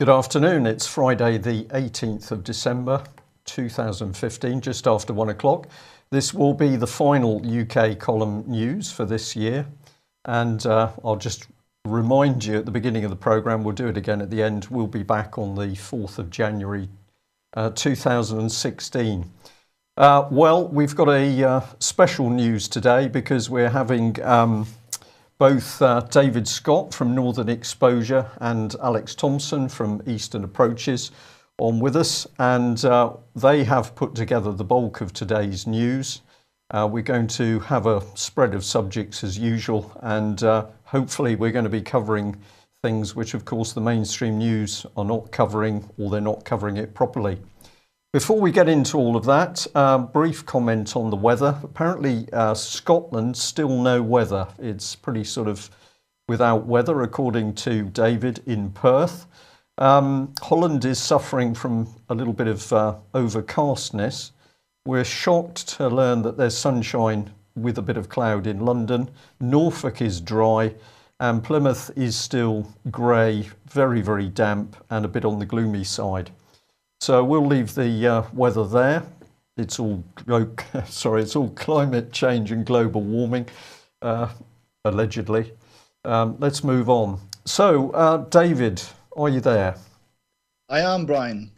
Good afternoon. It's Friday the 18th of December 2015, just after 1 o'clock. This will be the final UK column news for this year. And I'll just remind you at the beginning of the programme, we'll do it again at the end, we'll be back on the 4th of January 2016. Well, we've got a special news today because we're having both David Scott from Northern Exposure and Alex Thompson from Eastern Approaches on with us, and they have put together the bulk of today's news. We're going to have a spread of subjects as usual, and hopefully we're going to be covering things which of course the mainstream news are not covering, or they're not covering it properly. Before we get into all of that, brief comment on the weather. Apparently Scotland still no weather. It's pretty sort of without weather, according to David in Perth. Holland is suffering from a little bit of overcastness. We're shocked to learn that there's sunshine with a bit of cloud in London. Norfolk is dry, and Plymouth is still grey, very, very damp, and a bit on the gloomy side. So we'll leave the weather there. It's all it's all climate change and global warming, allegedly. Let's move on. So, David, are you there? I am, Brian.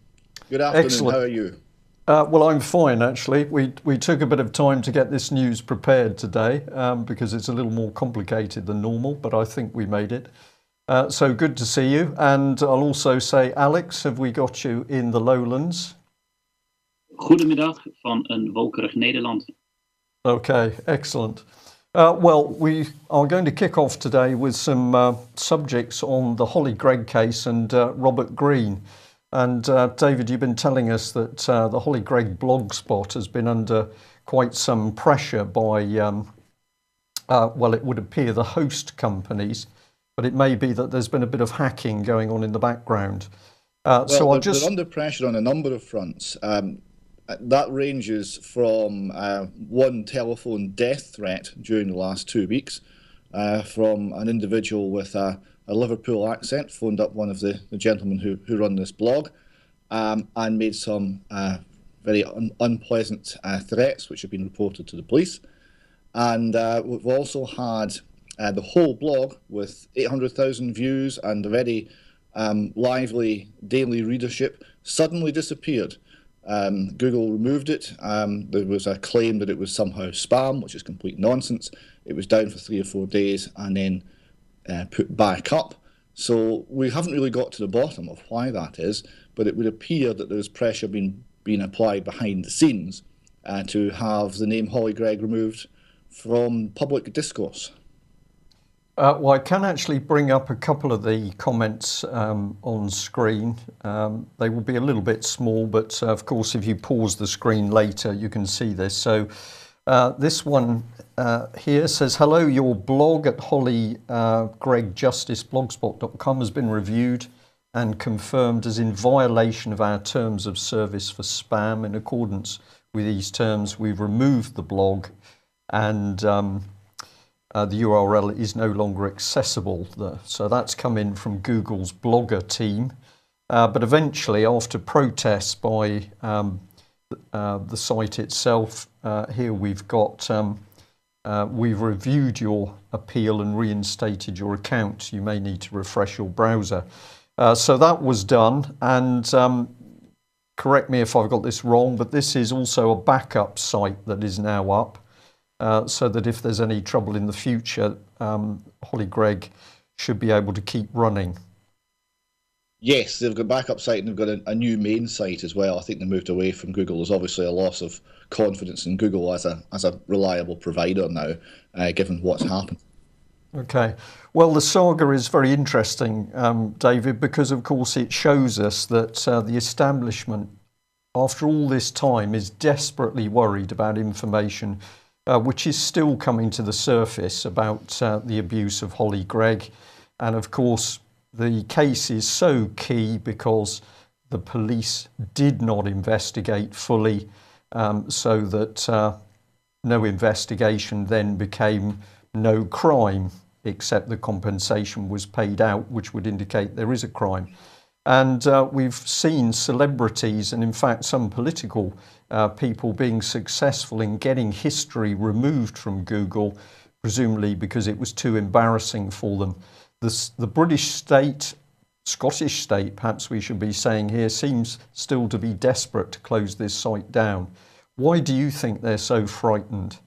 Good afternoon. Excellent. How are you? Well, I'm fine, actually. We took a bit of time to get this news prepared today because it's a little more complicated than normal, but I think we made it. So good to see you. And I'll also say, Alex, have we got you in the lowlands? Goedemiddag van een wolkerig Nederland. Okay, excellent. Well, we are going to kick off today with some subjects on the Holly Gregg case and Robert Green. And David, you've been telling us that the Holly Gregg blogspot has been under quite some pressure by, well, it would appear the host companies. But it may be that there's been a bit of hacking going on in the background. Well, they're under pressure on a number of fronts. That ranges from one telephone death threat during the last 2 weeks from an individual with a Liverpool accent, phoned up one of the gentlemen who run this blog and made some very unpleasant threats, which have been reported to the police. And we've also had the whole blog with 800,000 views and a very lively daily readership suddenly disappeared. Google removed it. There was a claim that it was somehow spam, which is complete nonsense. It was down for 3 or 4 days and then put back up. So we haven't really got to the bottom of why that is, but it would appear that there's pressure being applied behind the scenes to have the name Holly Gregg removed from public discourse. Well, I can actually bring up a couple of the comments on screen. They will be a little bit small, but of course, if you pause the screen later, you can see this. So this one here says, hello, your blog at hollygreggjusticeblogspot.com has been reviewed and confirmed as in violation of our terms of service for spam. In accordance with these terms, we've removed the blog and the URL is no longer accessible. So that's come in from Google's Blogger team. But eventually, after protests by the site itself, here we've got, we've reviewed your appeal and reinstated your account. You may need to refresh your browser. So that was done. And correct me if I've got this wrong, but this is also a backup site that is now up. So that if there's any trouble in the future, Holly Gregg should be able to keep running. Yes, they've got a backup site and they've got a new main site as well. I think they moved away from Google. There's obviously a loss of confidence in Google as a reliable provider now, given what's happened. Okay. Well, the saga is very interesting, David, because of course it shows us that the establishment, after all this time, is desperately worried about information which is still coming to the surface about the abuse of Holly Gregg. And of course, the case is so key because the police did not investigate fully, so that no investigation then became no crime, except the compensation was paid out, which would indicate there is a crime. And we've seen celebrities and, in fact, some political people being successful in getting history removed from Google, presumably because it was too embarrassing for them. The British state, Scottish state, perhaps we should be saying here, seems still to be desperate to close this site down. Why do you think they're so frightened?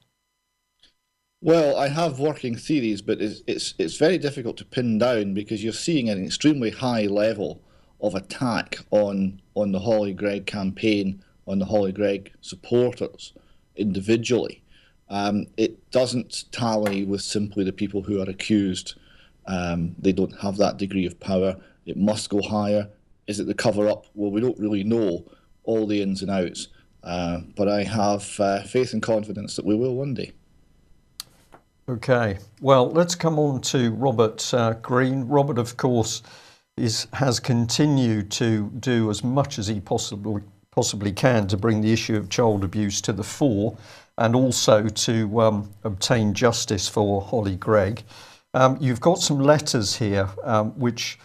Well, I have working theories, but it's very difficult to pin down because you're seeing an extremely high level of attack on the Holly Gregg campaign, on the Holly Gregg supporters individually. It doesn't tally with simply the people who are accused. They don't have that degree of power. It must go higher. Is it the cover-up? Well, we don't really know all the ins and outs, but I have faith and confidence that we will one day. Okay, well, let's come on to Robert Green. Robert, of course, has continued to do as much as he possibly can to bring the issue of child abuse to the fore, and also to obtain justice for Holly Gregg. You've got some letters here which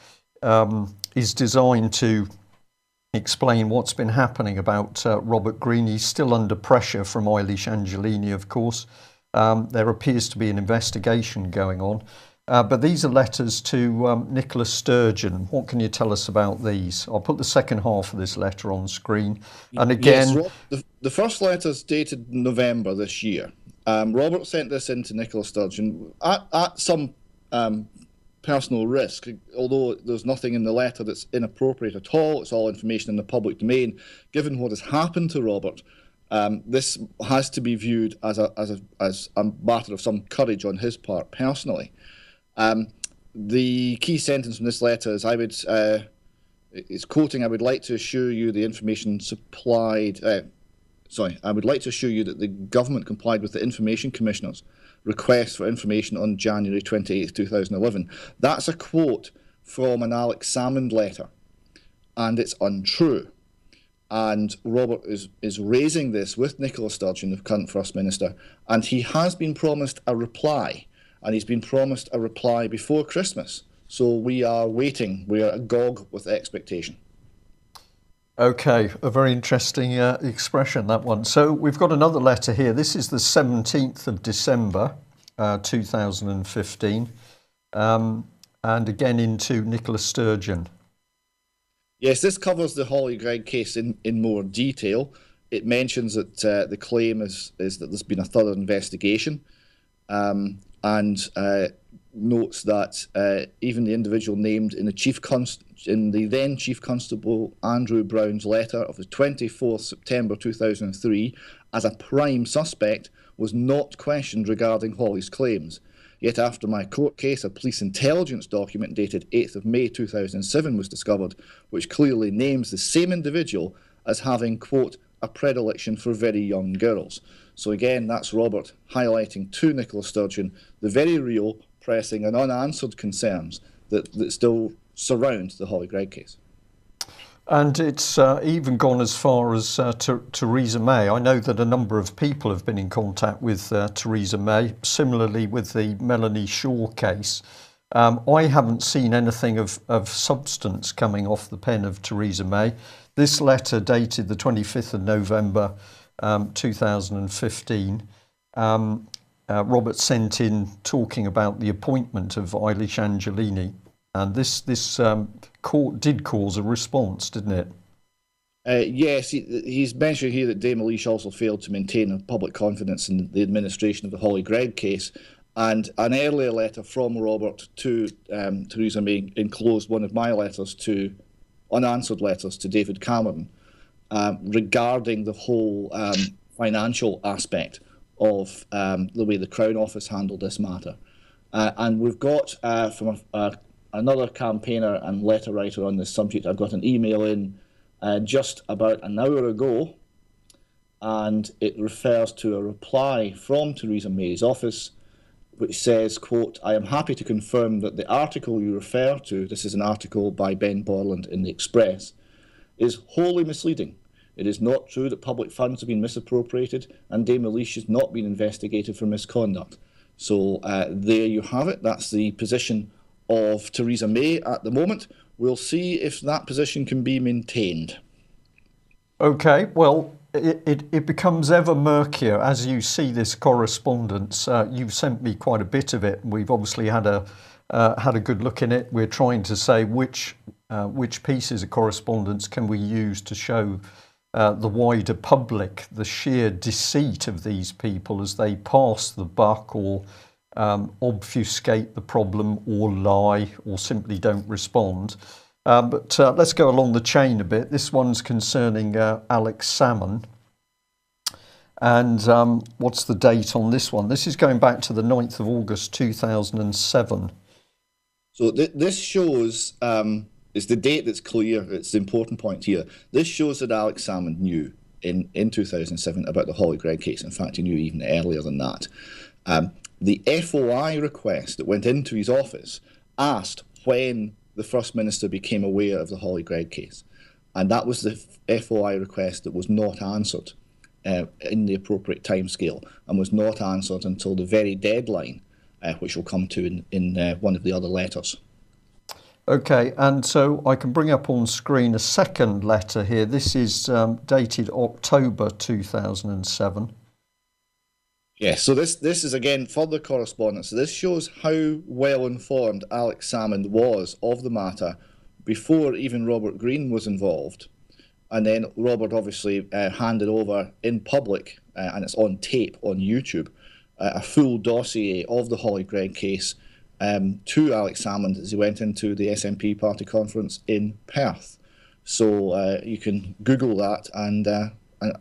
is designed to explain what's been happening about Robert Green. He's still under pressure from Eilish Angelini, of course. There appears to be an investigation going on. But these are letters to Nicola Sturgeon. What can you tell us about these? I'll put the second half of this letter on screen. And again... Yes, the first letter is dated November this year. Robert sent this in to Nicola Sturgeon at some personal risk, although there's nothing in the letter that's inappropriate at all. It's all information in the public domain. Given what has happened to Robert, this has to be viewed as a matter of some courage on his part personally. The key sentence from this letter is, it's quoting, I would like to assure you the information supplied, I would like to assure you that the government complied with the Information Commissioner's request for information on January 28, 2011. That's a quote from an Alex Salmond letter, and it's untrue. And Robert is raising this with Nicola Sturgeon, the current First Minister, and he has been promised a reply, and he's been promised a reply before Christmas. So we are waiting. We are agog with expectation. Okay, a very interesting expression, that one. So we've got another letter here. This is the 17th of December, 2015, and again into Nicola Sturgeon. Yes, this covers the Holly Gregg case in more detail. It mentions that the claim is that there's been a thorough investigation, and notes that even the individual named in the then Chief Constable Andrew Brown's letter of the 24th September 2003 as a prime suspect was not questioned regarding Holly's claims. Yet after my court case, a police intelligence document dated 8th of May 2007 was discovered, which clearly names the same individual as having, quote, a predilection for very young girls. So again, that's Robert highlighting to Nicola Sturgeon the very real, pressing and unanswered concerns that still surround the Holly Gregg case. And it's even gone as far as Theresa May. I know that a number of people have been in contact with Theresa May, similarly with the Melanie Shaw case. I haven't seen anything of substance coming off the pen of Theresa May. This letter dated the 25th of November 2015. Robert sent in talking about the appointment of Eilish Angelini. And this did cause a response, didn't it? Yes, he's mentioned here that Dame Eilish also failed to maintain public confidence in the administration of the Holly Gregg case. And an earlier letter from Robert to Theresa May enclosed one of my unanswered letters to David Cameron regarding the whole financial aspect of the way the Crown Office handled this matter. And we've got from another campaigner and letter writer on this subject, I've got an email in just about an hour ago, and it refers to a reply from Theresa May's office, which says, quote, I am happy to confirm that the article you refer to, this is an article by Ben Borland in the Express, is wholly misleading. It is not true that public funds have been misappropriated, and Dame Eilish has not been investigated for misconduct. So there you have it. That's the position of Theresa May at the moment. we'll see if that position can be maintained. Okay, well, it becomes ever murkier as you see this correspondence. You've sent me quite a bit of it. We've obviously had a good look in it. We're trying to say which pieces of correspondence can we use to show the wider public the sheer deceit of these people as they pass the buck or obfuscate the problem or lie or simply don't respond. But let's go along the chain a bit. This one's concerning Alex Salmond. And what's the date on this one? This is going back to the 9th of August 2007. So this shows, it's the date that's clear, it's the important point here. This shows that Alex Salmond knew in 2007 about the Holly Gregg case. In fact, he knew even earlier than that. The FOI request that went into his office asked when the First Minister became aware of the Holly Gregg case. And that was the FOI request that was not answered in the appropriate timescale and was not answered until the very deadline, which we'll come to in one of the other letters. Okay, and so I can bring up on screen a second letter here. This is dated October 2007. Yes, so this is again further correspondence. So this shows how well informed Alex Salmond was of the matter before even Robert Green was involved. And then Robert obviously handed over in public, and it's on tape on YouTube, a full dossier of the Holly Gregg case to Alex Salmond as he went into the SNP party conference in Perth. So you can Google that and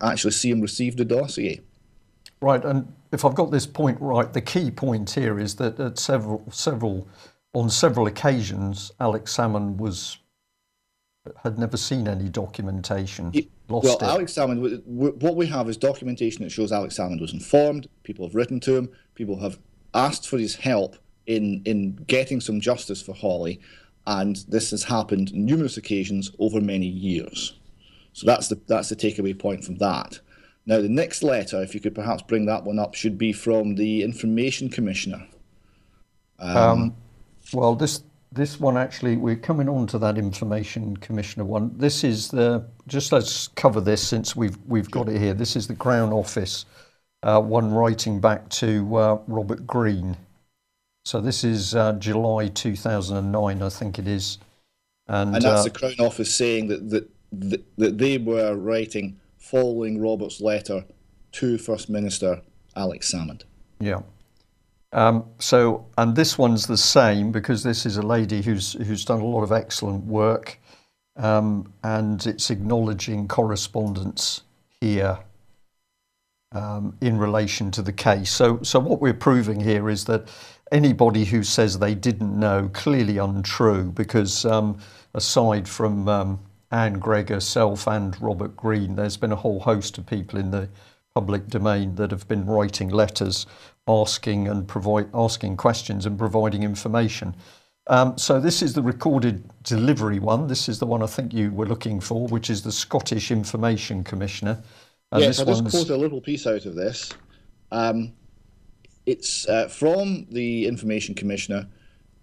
actually see him receive the dossier. Right, and if I've got this point right, the key point here is that at on several occasions, Alex Salmond had never seen any documentation. Alex Salmond, what we have is documentation that shows Alex Salmond was informed. People have written to him. People have asked for his help in getting some justice for Holly, and this has happened on numerous occasions over many years. So that's the takeaway point from that. Now, the next letter, if you could perhaps bring that one up, should be from the Information Commissioner. Well, this one actually, we're coming on to that Information Commissioner one. This is just let's cover this since we've got it here. This is the Crown Office one writing back to Robert Green. So this is July 2009, I think it is. And that's the Crown Office saying that they were writing following Robert's letter to First Minister Alex Salmond. Yeah. So, and this one's the same because this is a lady who's done a lot of excellent work, and it's acknowledging correspondence here in relation to the case. So what we're proving here is that anybody who says they didn't know, clearly untrue, because aside from Anne Gregg herself and Robert Green, there's been a whole host of people in the public domain that have been writing letters asking questions and providing information. So this is the recorded delivery one. This is the one I think you were looking for, which is the Scottish Information Commissioner. And yes, I'll just quote a little piece out of this. It's from the Information Commissioner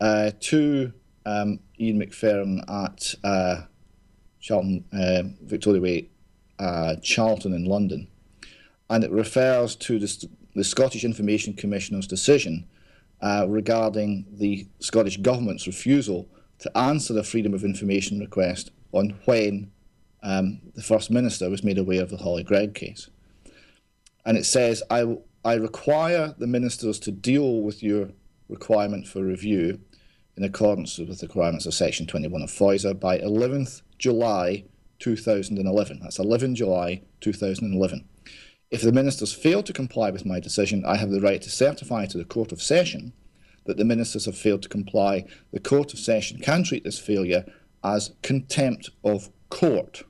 to Ian McFerrin at Charlton, Victoria Way, Charlton in London. And it refers to the Scottish Information Commissioner's decision regarding the Scottish Government's refusal to answer the Freedom of Information request on when the First Minister was made aware of the Holly Gregg case. And it says, I require the ministers to deal with your requirement for review in accordance with the requirements of Section 21 of FOISA by 11th July 2011. That's 11 July 2011. If the ministers fail to comply with my decision, I have the right to certify to the Court of Session that the ministers have failed to comply. The Court of Session can treat this failure as contempt of court.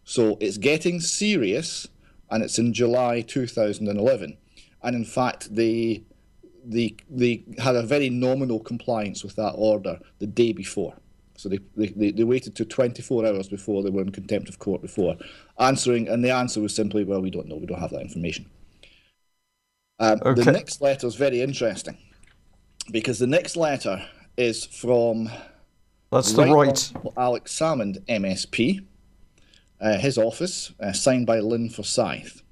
So it's getting serious, and it's in July 2011. And in fact, they had a very nominal compliance with that order the day before. So they waited to 24 hours before they were in contempt of court before answering, and the answer was simply, well, we don't know, we don't have that information. Okay. The next letter is very interesting because the next letter is from That's the right. Alex Salmond, MSP, his office, signed by Lynn Forsyth.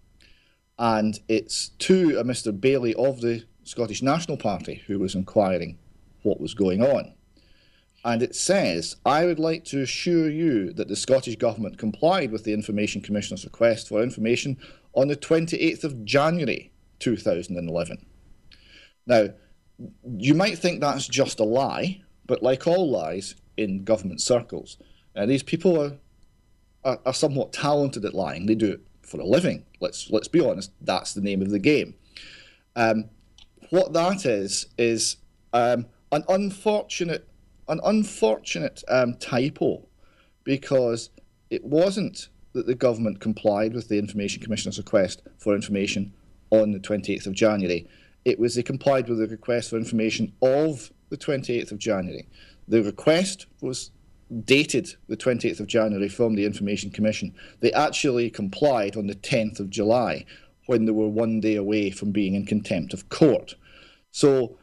And it's to a Mr. Bailey of the Scottish National Party who was inquiring what was going on. And it says, I would like to assure you that the Scottish Government complied with the Information Commissioner's request for information on the 28th of January 2011. Now, you might think that's just a lie, but like all lies in government circles, these people are somewhat talented at lying. They do it for a living. Let's be honest, that's the name of the game. What that is an unfortunate typo, because it wasn't that the government complied with the Information Commissioner's request for information on the 28th of January. It was they complied with the request for information of the 28th of January. The request was dated the 28th of January from the Information Commission. They actually complied on the 10th of July, when they were 1 day away from being in contempt of court. So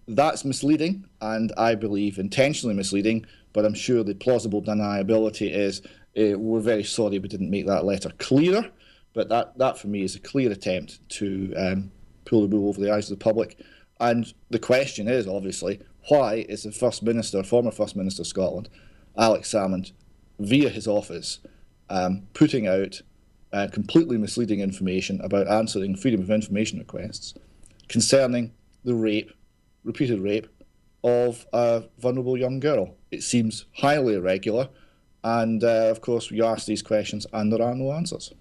that's misleading, and I believe intentionally misleading, but I'm sure the plausible deniability is we're very sorry we didn't make that letter clearer, but that for me is a clear attempt to pull the wool over the eyes of the public. And the question is, obviously, why is the First Minister, former First Minister of Scotland, Alex Salmond, via his office, putting out completely misleading information about answering freedom of information requests concerning the repeated rape of a vulnerable young girl? It seems highly irregular, and of course you ask these questions and there are no answers.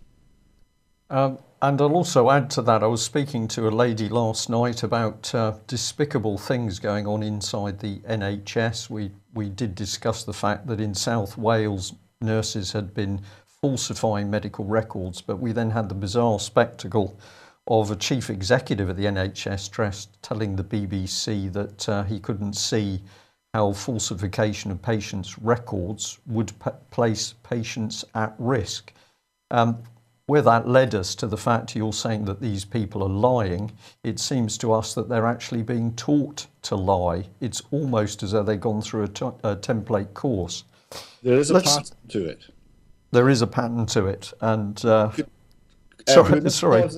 And I'll also add to that, I was speaking to a lady last night about despicable things going on inside the NHS. We did discuss the fact that in South Wales, nurses had been falsifying medical records, but we then had the bizarre spectacle of a chief executive of the NHS telling the BBC that he couldn't see how falsification of patients' records would place patients at risk. Where that led us to the fact you're saying that these people are lying, it seems to us that they're actually being taught to lie. It's almost as though they've gone through a template course. There is a pattern to it. There is a pattern to it, and sorry.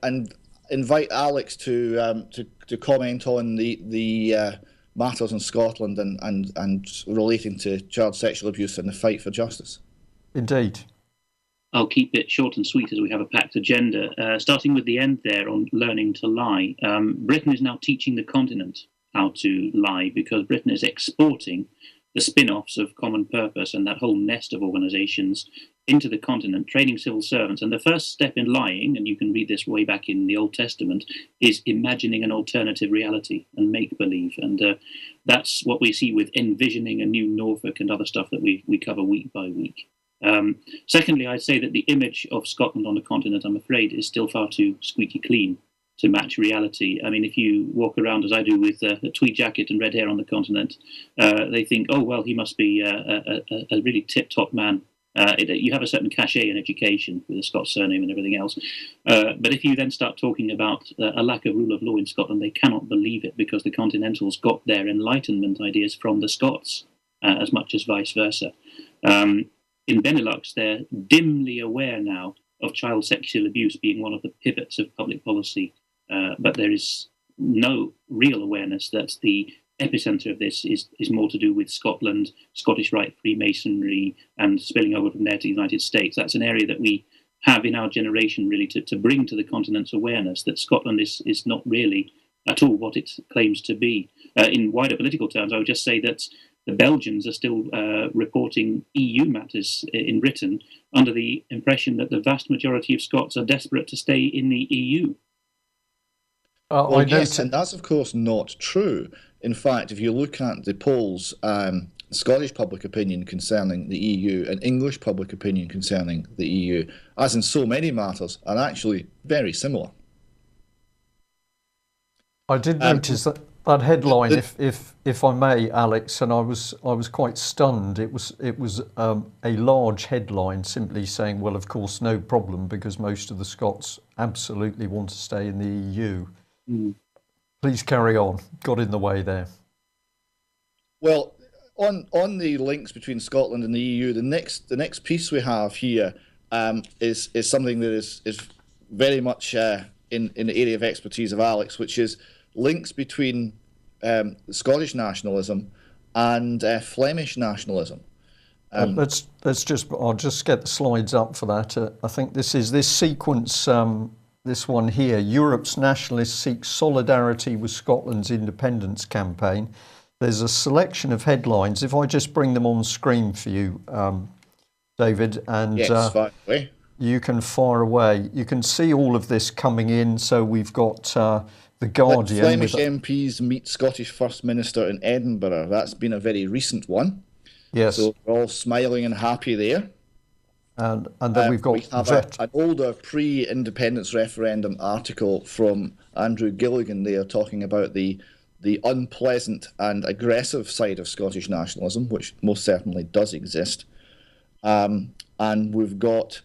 And invite Alex to comment on the matters in Scotland and relating to child sexual abuse and the fight for justice. Indeed. I'll keep it short and sweet as we have a packed agenda. Starting with the end there on learning to lie. Britain is now teaching the continent how to lie, because Britain is exporting the spin-offs of Common Purpose and that whole nest of organisations into the continent, training civil servants. And the first step in lying, and you can read this way back in the Old Testament, is imagining an alternative reality and make-believe. And that's what we see with envisioning a new Norfolk and other stuff that we cover week by week. Secondly, I'd say that the image of Scotland on the continent, I'm afraid, is still far too squeaky clean to match reality. I mean, if you walk around, as I do, with a tweed jacket and red hair on the continent, they think, oh, well, he must be a really tip-top man. You have a certain cachet in education with a Scots surname and everything else. But if you then start talking about a lack of rule of law in Scotland, they cannot believe it, because the Continentals got their Enlightenment ideas from the Scots, as much as vice versa. In Benelux, they're dimly aware now of child sexual abuse being one of the pivots of public policy, but there is no real awareness that the epicenter of this is more to do with Scotland, Scottish Rite Freemasonry, and spilling over from there to the United States. That's an area that we have in our generation really to bring to the continent's awareness that Scotland is not really at all what it claims to be. In wider political terms, I would just say that the Belgians are still reporting EU matters in Britain under the impression that the vast majority of Scots are desperate to stay in the EU. Yes, and that's of course not true. In fact, if you look at the polls, Scottish public opinion concerning the EU and English public opinion concerning the EU, as in so many matters, are actually very similar. I did notice that headline, if I may, Alex, and I was quite stunned. It was a large headline simply saying, well, of course, no problem, because most of the Scots absolutely want to stay in the EU. Please carry on. Got in the way there. Well, on the links between Scotland and the EU, the next piece we have here is something that is very much in the area of expertise of Alex, which is links between Scottish nationalism and Flemish nationalism. I'll just get the slides up for that. I think this sequence, this one here. Europe's nationalists seek solidarity with Scotland's independence campaign. There's a selection of headlines. If I just bring them on screen for you, David, and yes, fire away. You can fire away. You can see all of this coming in. So we've got the Guardian. Flemish MPs meet Scottish First Minister in Edinburgh. That's been a very recent one. Yes. So we're all smiling and happy there. And then we've got we have an older pre-independence referendum article from Andrew Gilligan there talking about the unpleasant and aggressive side of Scottish nationalism, which most certainly does exist. And we've got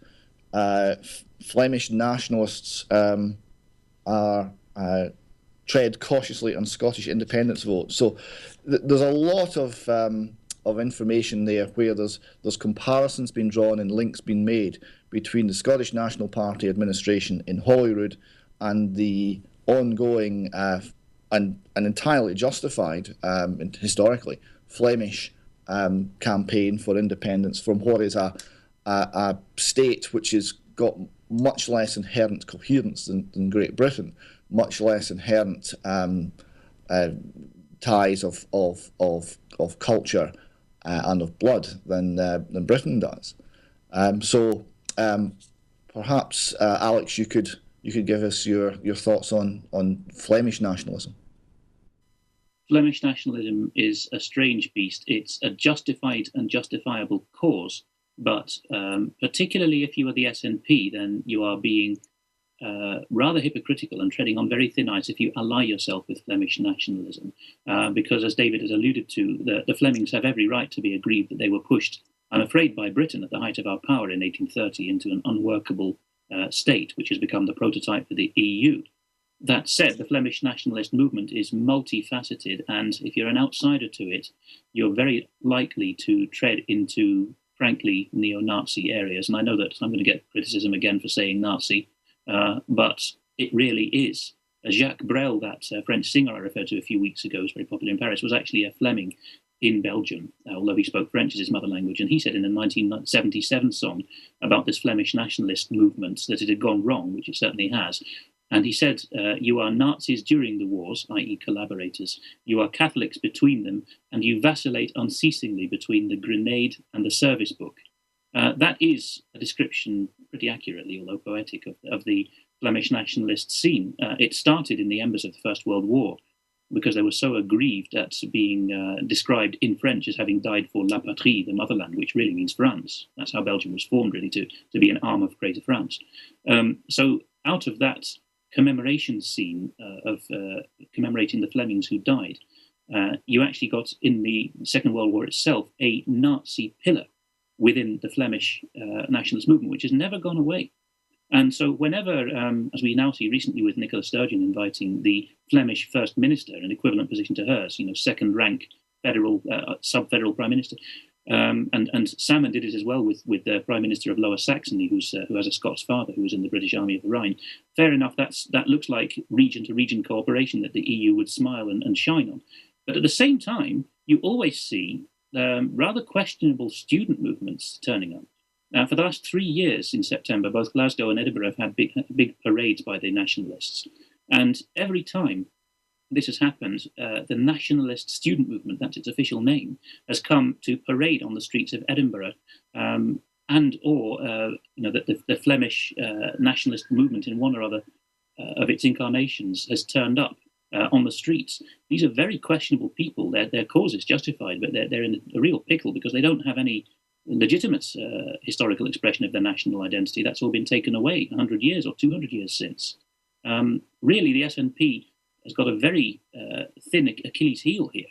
Flemish nationalists tread cautiously on Scottish independence vote. So there's a lot of information there where there's comparisons being drawn and links being made between the Scottish National Party administration in Holyrood and the ongoing and entirely justified, historically, Flemish campaign for independence from what is a state which has got much less inherent coherence than Great Britain, much less inherent ties of culture and of blood than Britain does. So perhaps Alex, you could give us your thoughts on Flemish nationalism. Flemish nationalism is a strange beast. It's a justified and justifiable cause, but particularly if you are the SNP, then you are being rather hypocritical and treading on very thin ice if you ally yourself with Flemish nationalism. Because, as David has alluded to, the Flemings have every right to be aggrieved that they were pushed, I'm afraid, by Britain at the height of our power in 1830 into an unworkable state, which has become the prototype for the EU. That said, the Flemish nationalist movement is multifaceted, and if you're an outsider to it, you're very likely to tread into, frankly, neo-Nazi areas. And I know that I'm going to get criticism again for saying Nazi, but it really is. Jacques Brel, that French singer I referred to a few weeks ago, who's very popular in Paris, was actually a Fleming in Belgium, although he spoke French as his mother language. And he said in a 1977 song about this Flemish nationalist movement that it had gone wrong, which it certainly has. And he said, you are Nazis during the wars, i.e. collaborators. You are Catholics between them, and you vacillate unceasingly between the grenade and the service book. That is a description, pretty accurately, although poetic, of the Flemish nationalist scene. It started in the embers of the First World War, because they were so aggrieved at being described in French as having died for la patrie, the motherland, which really means France. That's how Belgium was formed, really, to be an arm of Greater France. So out of that commemoration scene of commemorating the Flemings who died, you actually got, in the Second World War itself, a Nazi pillar within the Flemish nationalist movement, which has never gone away. And so whenever, as we now see recently with Nicola Sturgeon inviting the Flemish First Minister, an equivalent position to hers, second rank federal, sub-federal Prime Minister, and Salmon did it as well with the Prime Minister of Lower Saxony, who has a Scots father who was in the British Army of the Rhine. Fair enough, that looks like region-to-region cooperation that the EU would smile and shine on. But at the same time, you always see rather questionable student movements turning up. Now, for the last 3 years in September, both Glasgow and Edinburgh have had big parades by the nationalists. And every time this has happened, the nationalist student movement, that's its official name, has come to parade on the streets of Edinburgh, the Flemish nationalist movement in one or other of its incarnations has turned up on the streets. These are very questionable people. Their cause is justified, but they're in a real pickle because they don't have any legitimate historical expression of their national identity. That's all been taken away 100 years or 200 years since. Really, the SNP has got a very thin Achilles heel here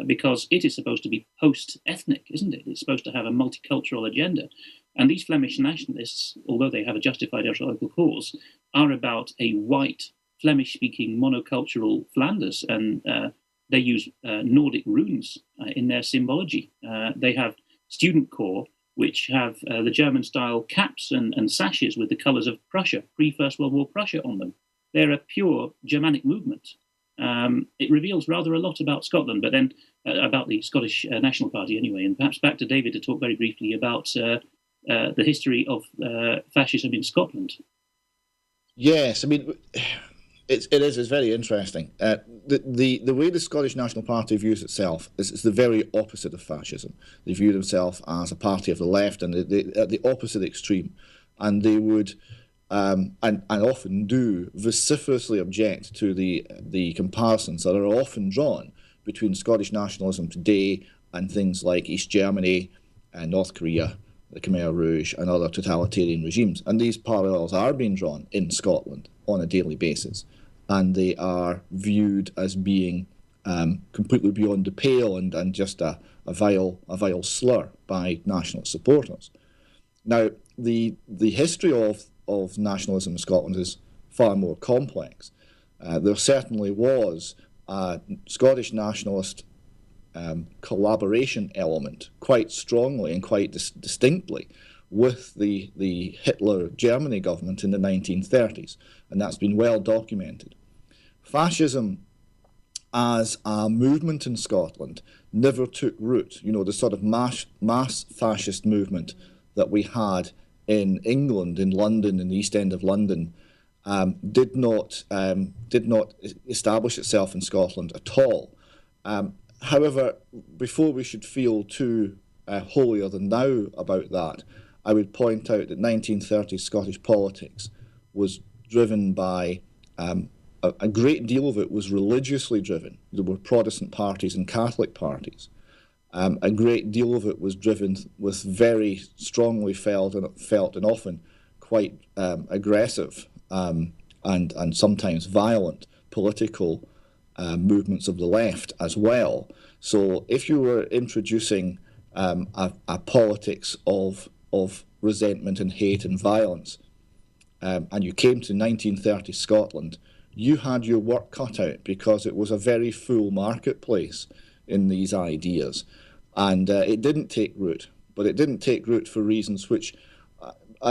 because it is supposed to be post-ethnic, isn't it? It's supposed to have a multicultural agenda. And these Flemish nationalists, although they have a justified historical cause, are about a white, Flemish-speaking monocultural Flanders. And they use Nordic runes in their symbology. They have student corps, which have the German-style caps and sashes with the colours of Prussia, pre-First World War Prussia on them. They're a pure Germanic movement. It reveals rather a lot about Scotland, but then about the Scottish National Party anyway. And perhaps back to David to talk very briefly about the history of fascism in Scotland. Yes, I mean, it's very interesting. The way the Scottish National Party views itself is the very opposite of fascism. They view themselves as a party of the left and at the opposite extreme, and they would and often do vociferously object to the comparisons that are often drawn between Scottish nationalism today and things like East Germany and North Korea, the Khmer Rouge, and other totalitarian regimes. And these parallels are being drawn in Scotland on a daily basis, and they are viewed as being completely beyond the pale and just a vile slur by nationalist supporters. Now, the history of nationalism in Scotland is far more complex. There certainly was a Scottish nationalist collaboration element quite strongly and quite distinctly with the Hitler Germany government in the 1930s, and that's been well documented. Fascism as a movement in Scotland never took root. You know, the sort of mass fascist movement that we had in England, in London, in the East End of London, did not establish itself in Scotland at all. However, before we should feel too holier than thou about that, I would point out that 1930s Scottish politics was driven by a great deal of it was religiously driven. There were Protestant parties and Catholic parties. A great deal of it was driven with very strongly felt and often quite aggressive and sometimes violent political movements of the left as well. So if you were introducing a politics of resentment and hate and violence, and you came to 1930 Scotland, you had your work cut out, because it was a very full marketplace in these ideas. And it didn't take root, but it didn't take root for reasons which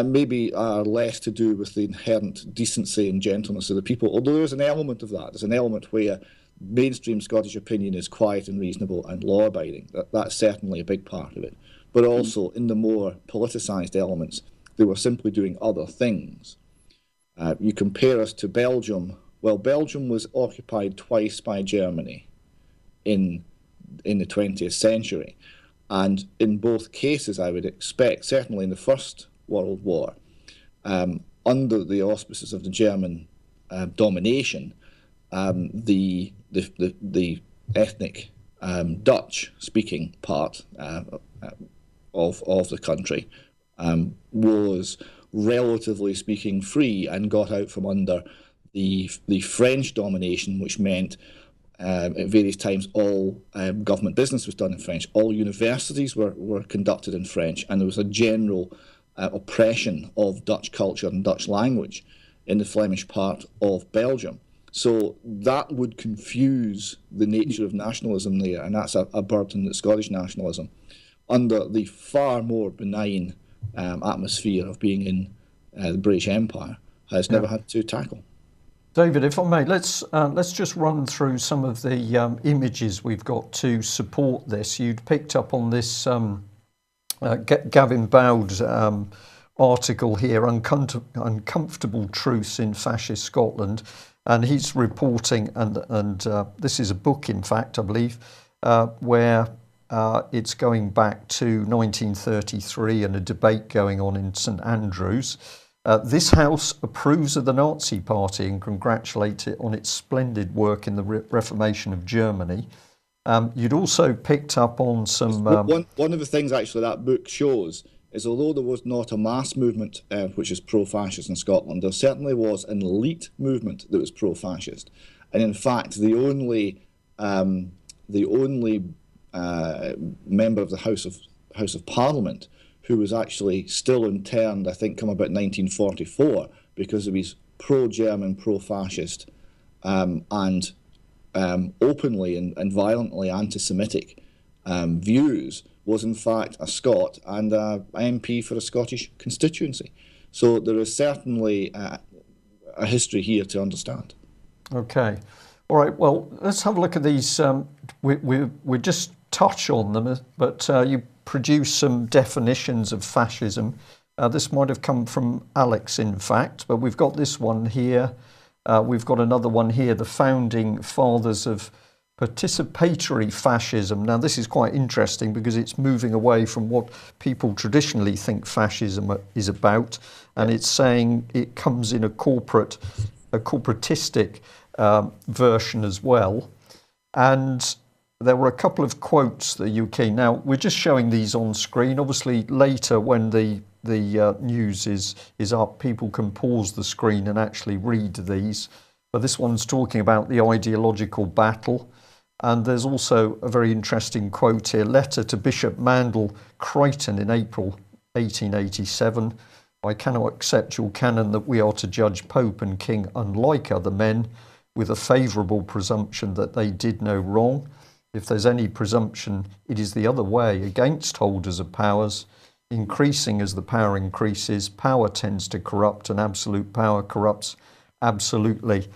maybe are less to do with the inherent decency and gentleness of the people, although there's an element of that. There's an element where mainstream Scottish opinion is quiet and reasonable and law-abiding. That's certainly a big part of it. But also in the more politicised elements, they were simply doing other things. You compare us to Belgium. Well, Belgium was occupied twice by Germany in the 20th century. And in both cases, I would expect, certainly in the First World War, under the auspices of the German domination, the ethnic Dutch-speaking part of the country was, relatively speaking, free and got out from under the French domination, which meant at various times all government business was done in French, all universities were conducted in French, and there was a general oppression of Dutch culture and Dutch language in the Flemish part of Belgium. So that would confuse the nature of nationalism there, and that's a burden that Scottish nationalism, under the far more benign atmosphere of being in the British Empire, has never had to tackle. David, if I may, let's just run through some of the images we've got to support this. You'd picked up on this Gavin Bowd's article here, Uncomfortable Truths in Fascist Scotland, and he's reporting, and this is a book, in fact, I believe, where it's going back to 1933 and a debate going on in St Andrews. This House approves of the Nazi Party and congratulates it on its splendid work in the Reformation of Germany. You'd also picked up on some... One of the things, actually, that book shows is, although there was not a mass movement which is pro-fascist in Scotland, there certainly was an elite movement that was pro-fascist. And in fact, the only member of the House of Parliament who was actually still interned, I think, come about 1944, because he was pro-German, pro-fascist, and openly and violently anti-Semitic views was in fact a Scot and a MP for a Scottish constituency. So there is certainly a history here to understand. Okay. All right. Well, let's have a look at these. We just touch on them, but you produce some definitions of fascism. This might have come from Alex, in fact, but we've got this one here. We've got another one here, the founding fathers of participatory fascism. Now, this is quite interesting because it's moving away from what people traditionally think fascism is about, and it's saying it comes in a corporatistic version as well. And there were a couple of quotes that you key. Now, we're just showing these on screen. Obviously, later when the news is up, people can pause the screen and actually read these. But this one's talking about the ideological battle. And there's also a very interesting quote here, letter to Bishop Mandel Creighton in April 1887. I cannot accept your canon that we are to judge Pope and King unlike other men, with a favourable presumption that they did no wrong. If there's any presumption, it is the other way, against holders of powers. Increasing as the power increases, power tends to corrupt, and absolute power corrupts absolutely.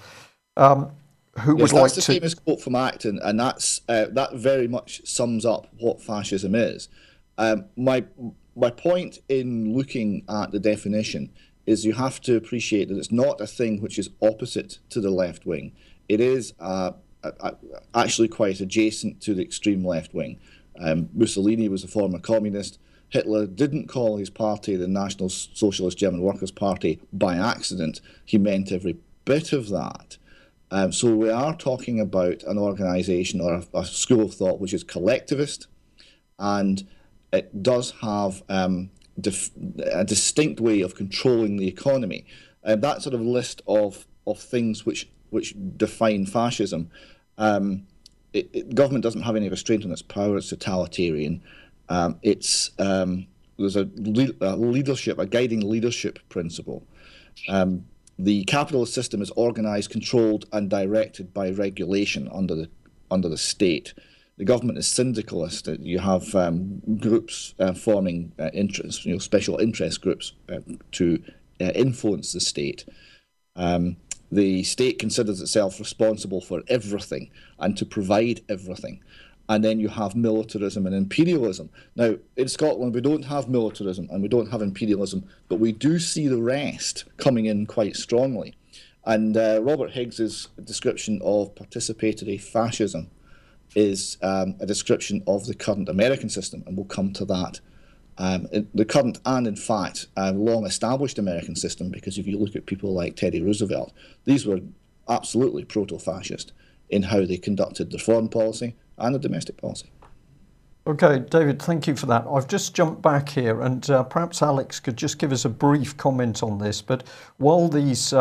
That's the famous quote from Acton, and that very much sums up what fascism is. My point in looking at the definition is you have to appreciate that it's not a thing which is opposite to the left wing. It is actually quite adjacent to the extreme left wing. Mussolini was a former communist. Hitler didn't call his party the National Socialist German Workers' Party by accident. He meant every bit of that. So we are talking about an organisation or a school of thought which is collectivist, and it does have a distinct way of controlling the economy. That sort of list of things which define fascism, government doesn't have any restraint on its power. It's totalitarian. There's a guiding leadership principle. The capitalist system is organised, controlled, and directed by regulation under the state. The government is syndicalist. You have groups forming interests, special interest groups to influence the state. The state considers itself responsible for everything and to provide everything. And then you have militarism and imperialism. Now, in Scotland, we don't have militarism and we don't have imperialism, but we do see the rest coming in quite strongly. And Robert Higgs's description of participatory fascism is a description of the current American system, and we'll come to that. The current and, in fact, long-established American system, because if you look at people like Teddy Roosevelt, these were absolutely proto-fascist in how they conducted their foreign policy and the domestic policy. Okay, David, thank you for that. I've just jumped back here, and perhaps Alex could just give us a brief comment on this. But while these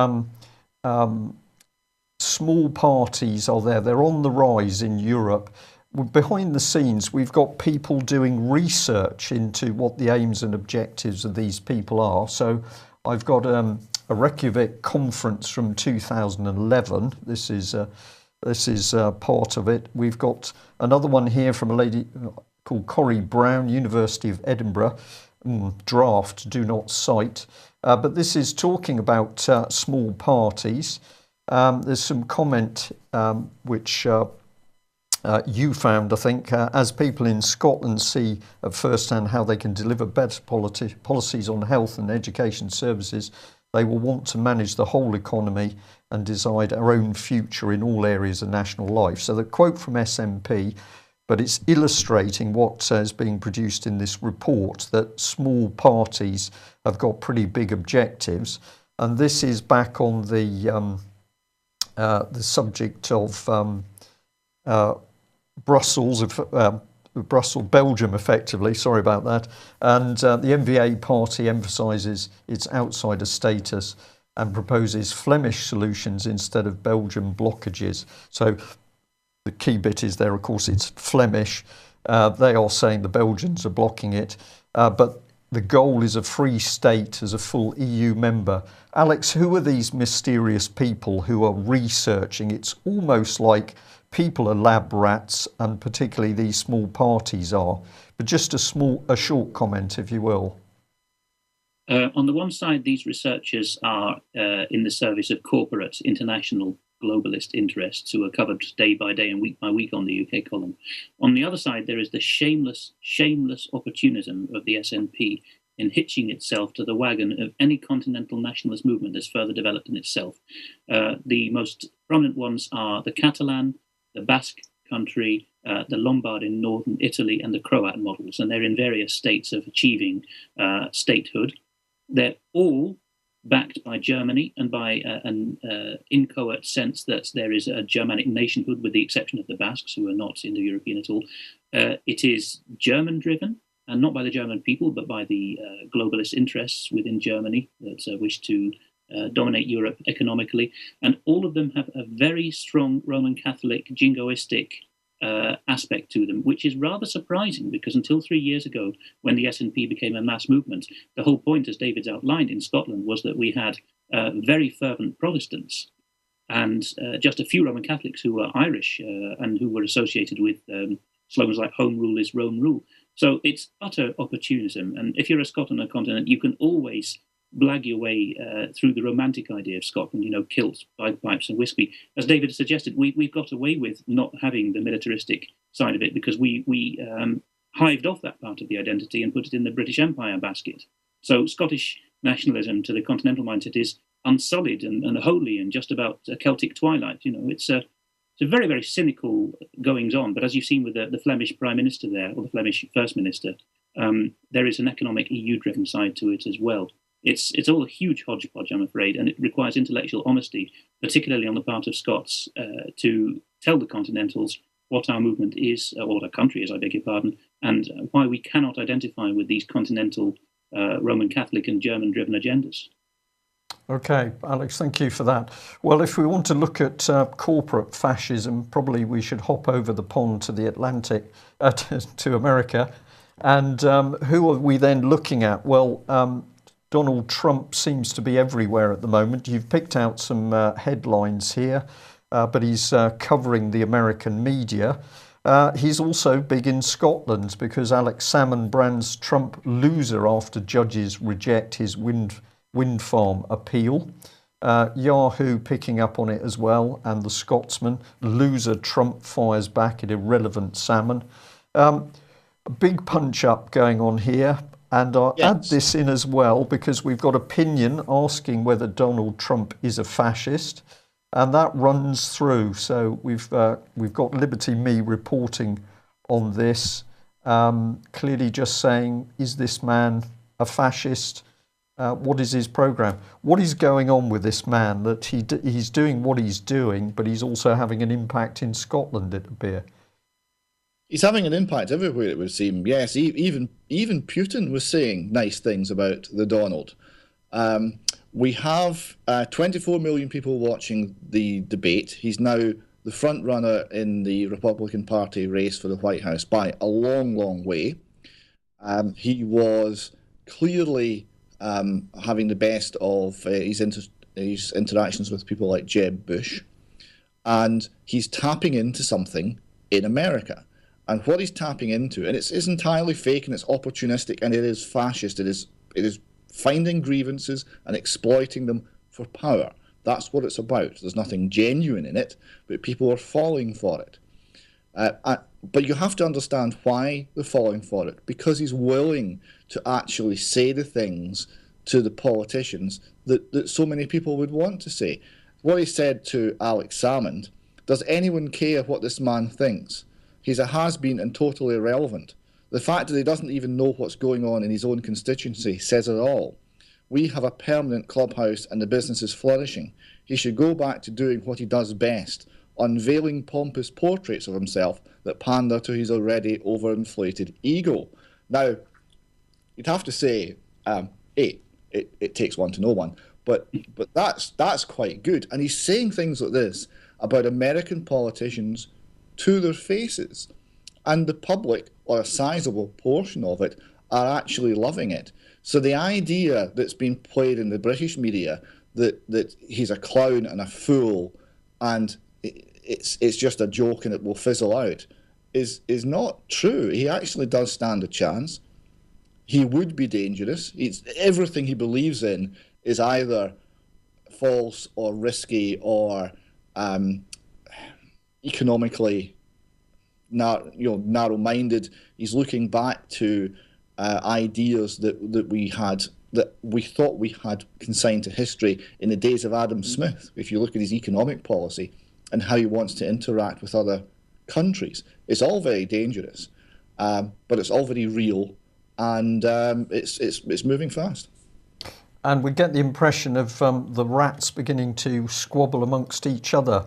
small parties are there, they're on the rise in Europe. Behind the scenes, we've got people doing research into what the aims and objectives of these people are. So I've got a Reykjavik conference from 2011. This is part of it. We've got another one here from a lady called Corrie Brown, University of Edinburgh. Draft, do not cite. But this is talking about small parties. There's some comment which you found, I think, as people in Scotland see at first hand how they can deliver better policies on health and education services, they will want to manage the whole economy and decide our own future in all areas of national life. So the quote from SNP, but it's illustrating what is being produced in this report, that small parties have got pretty big objectives. And this is back on the subject of Brussels, Belgium, effectively. Sorry about that. And the NVA party emphasises its outsider status and proposes Flemish solutions instead of Belgian blockages. So the key bit is there, of course, it's Flemish. They are saying the Belgians are blocking it, but the goal is a free state as a full EU member. Alex, who are these mysterious people who are researching? It's almost like people are lab rats, and particularly these small parties are. But just a short comment, if you will. On the one side, these researchers are in the service of corporate, international, globalist interests who are covered day by day and week by week on the UK column. On the other side, there is the shameless opportunism of the SNP in hitching itself to the wagon of any continental nationalist movement that's further developed in itself. The most prominent ones are the Catalan, the Basque country, the Lombard in northern Italy, and the Croat models, and they're in various states of achieving statehood. They're all backed by Germany and by an inchoate sense that there is a Germanic nationhood, with the exception of the Basques, who are not Indo-European at all. It is German-driven, and not by the German people, but by the globalist interests within Germany that wish to dominate Europe economically. And all of them have a very strong Roman Catholic jingoistic aspect to them, which is rather surprising, because until 3 years ago, when the SNP became a mass movement, the whole point, as David's outlined in Scotland, was that we had very fervent Protestants and just a few Roman Catholics who were Irish and who were associated with slogans like "Home rule is Rome rule." So it's utter opportunism. And if you're a Scot on a continent, you can always blag your way through the romantic idea of Scotland, kilts, bagpipes and whiskey. As David suggested, we've got away with not having the militaristic side of it because we hived off that part of the identity and put it in the British Empire basket. So Scottish nationalism to the continental mindset is unsullied and holy and just about a Celtic twilight. It's a very, very cynical goings on. But as you've seen with the Flemish Prime Minister there, or the Flemish First Minister, there is an economic EU-driven side to it as well. It's all a huge hodgepodge, I'm afraid, and it requires intellectual honesty, particularly on the part of Scots, to tell the Continentals what our movement is, or what our country is, I beg your pardon, and why we cannot identify with these continental Roman Catholic and German-driven agendas. Okay, Alex, thank you for that. Well, if we want to look at corporate fascism, probably we should hop over the pond to the Atlantic, to America. And who are we then looking at? Well, Donald Trump seems to be everywhere at the moment. You've picked out some headlines here, but he's covering the American media. He's also big in Scotland because Alex Salmond brands Trump loser after judges reject his wind farm appeal. Yahoo picking up on it as well, and the Scotsman, loser Trump fires back at irrelevant Salmond. A big punch up going on here. And I'll add this in as well because we've got Opinion asking whether Donald Trump is a fascist, and that runs through. So we've got Liberty Me reporting on this, clearly just saying, is this man a fascist? What is his program? What is going on with this man that he's doing what he's doing, but he's also having an impact in Scotland, it appears? He's having an impact everywhere, it would seem. Yes, even Putin was saying nice things about the Donald. We have 24 million people watching the debate. He's now the front runner in the Republican Party race for the White House by a long, long way. He was clearly having the best of his interactions with people like Jeb Bush, and he's tapping into something in America. And what he's tapping into, and it's entirely fake and it's opportunistic and it is fascist. It is finding grievances and exploiting them for power. That's what it's about. There's nothing genuine in it, but people are falling for it. But you have to understand why they're falling for it, because he's willing to actually say the things to the politicians that so many people would want to say. What he said to Alex Salmond, does anyone care what this man thinks? He's a has-been and totally irrelevant. The fact that he doesn't even know what's going on in his own constituency says it all. We have a permanent clubhouse and the business is flourishing. He should go back to doing what he does best, unveiling pompous portraits of himself that pander to his already overinflated ego. Now, you'd have to say, it takes one to know one, but that's quite good. And he's saying things like this about American politicians to their faces, and the public, or a sizable portion of it, are actually loving it. So the idea that's been played in the British media that he's a clown and a fool, and it's just a joke and it will fizzle out is not true. He actually does stand a chance. He would be dangerous. Everything he believes in is either false or risky or economically narrow-minded. He's looking back to ideas that we thought we had consigned to history in the days of Adam Smith. If you look at his economic policy and how he wants to interact with other countries, it's all very dangerous, but it's all very real, and it's moving fast. And we get the impression of the rats beginning to squabble amongst each other.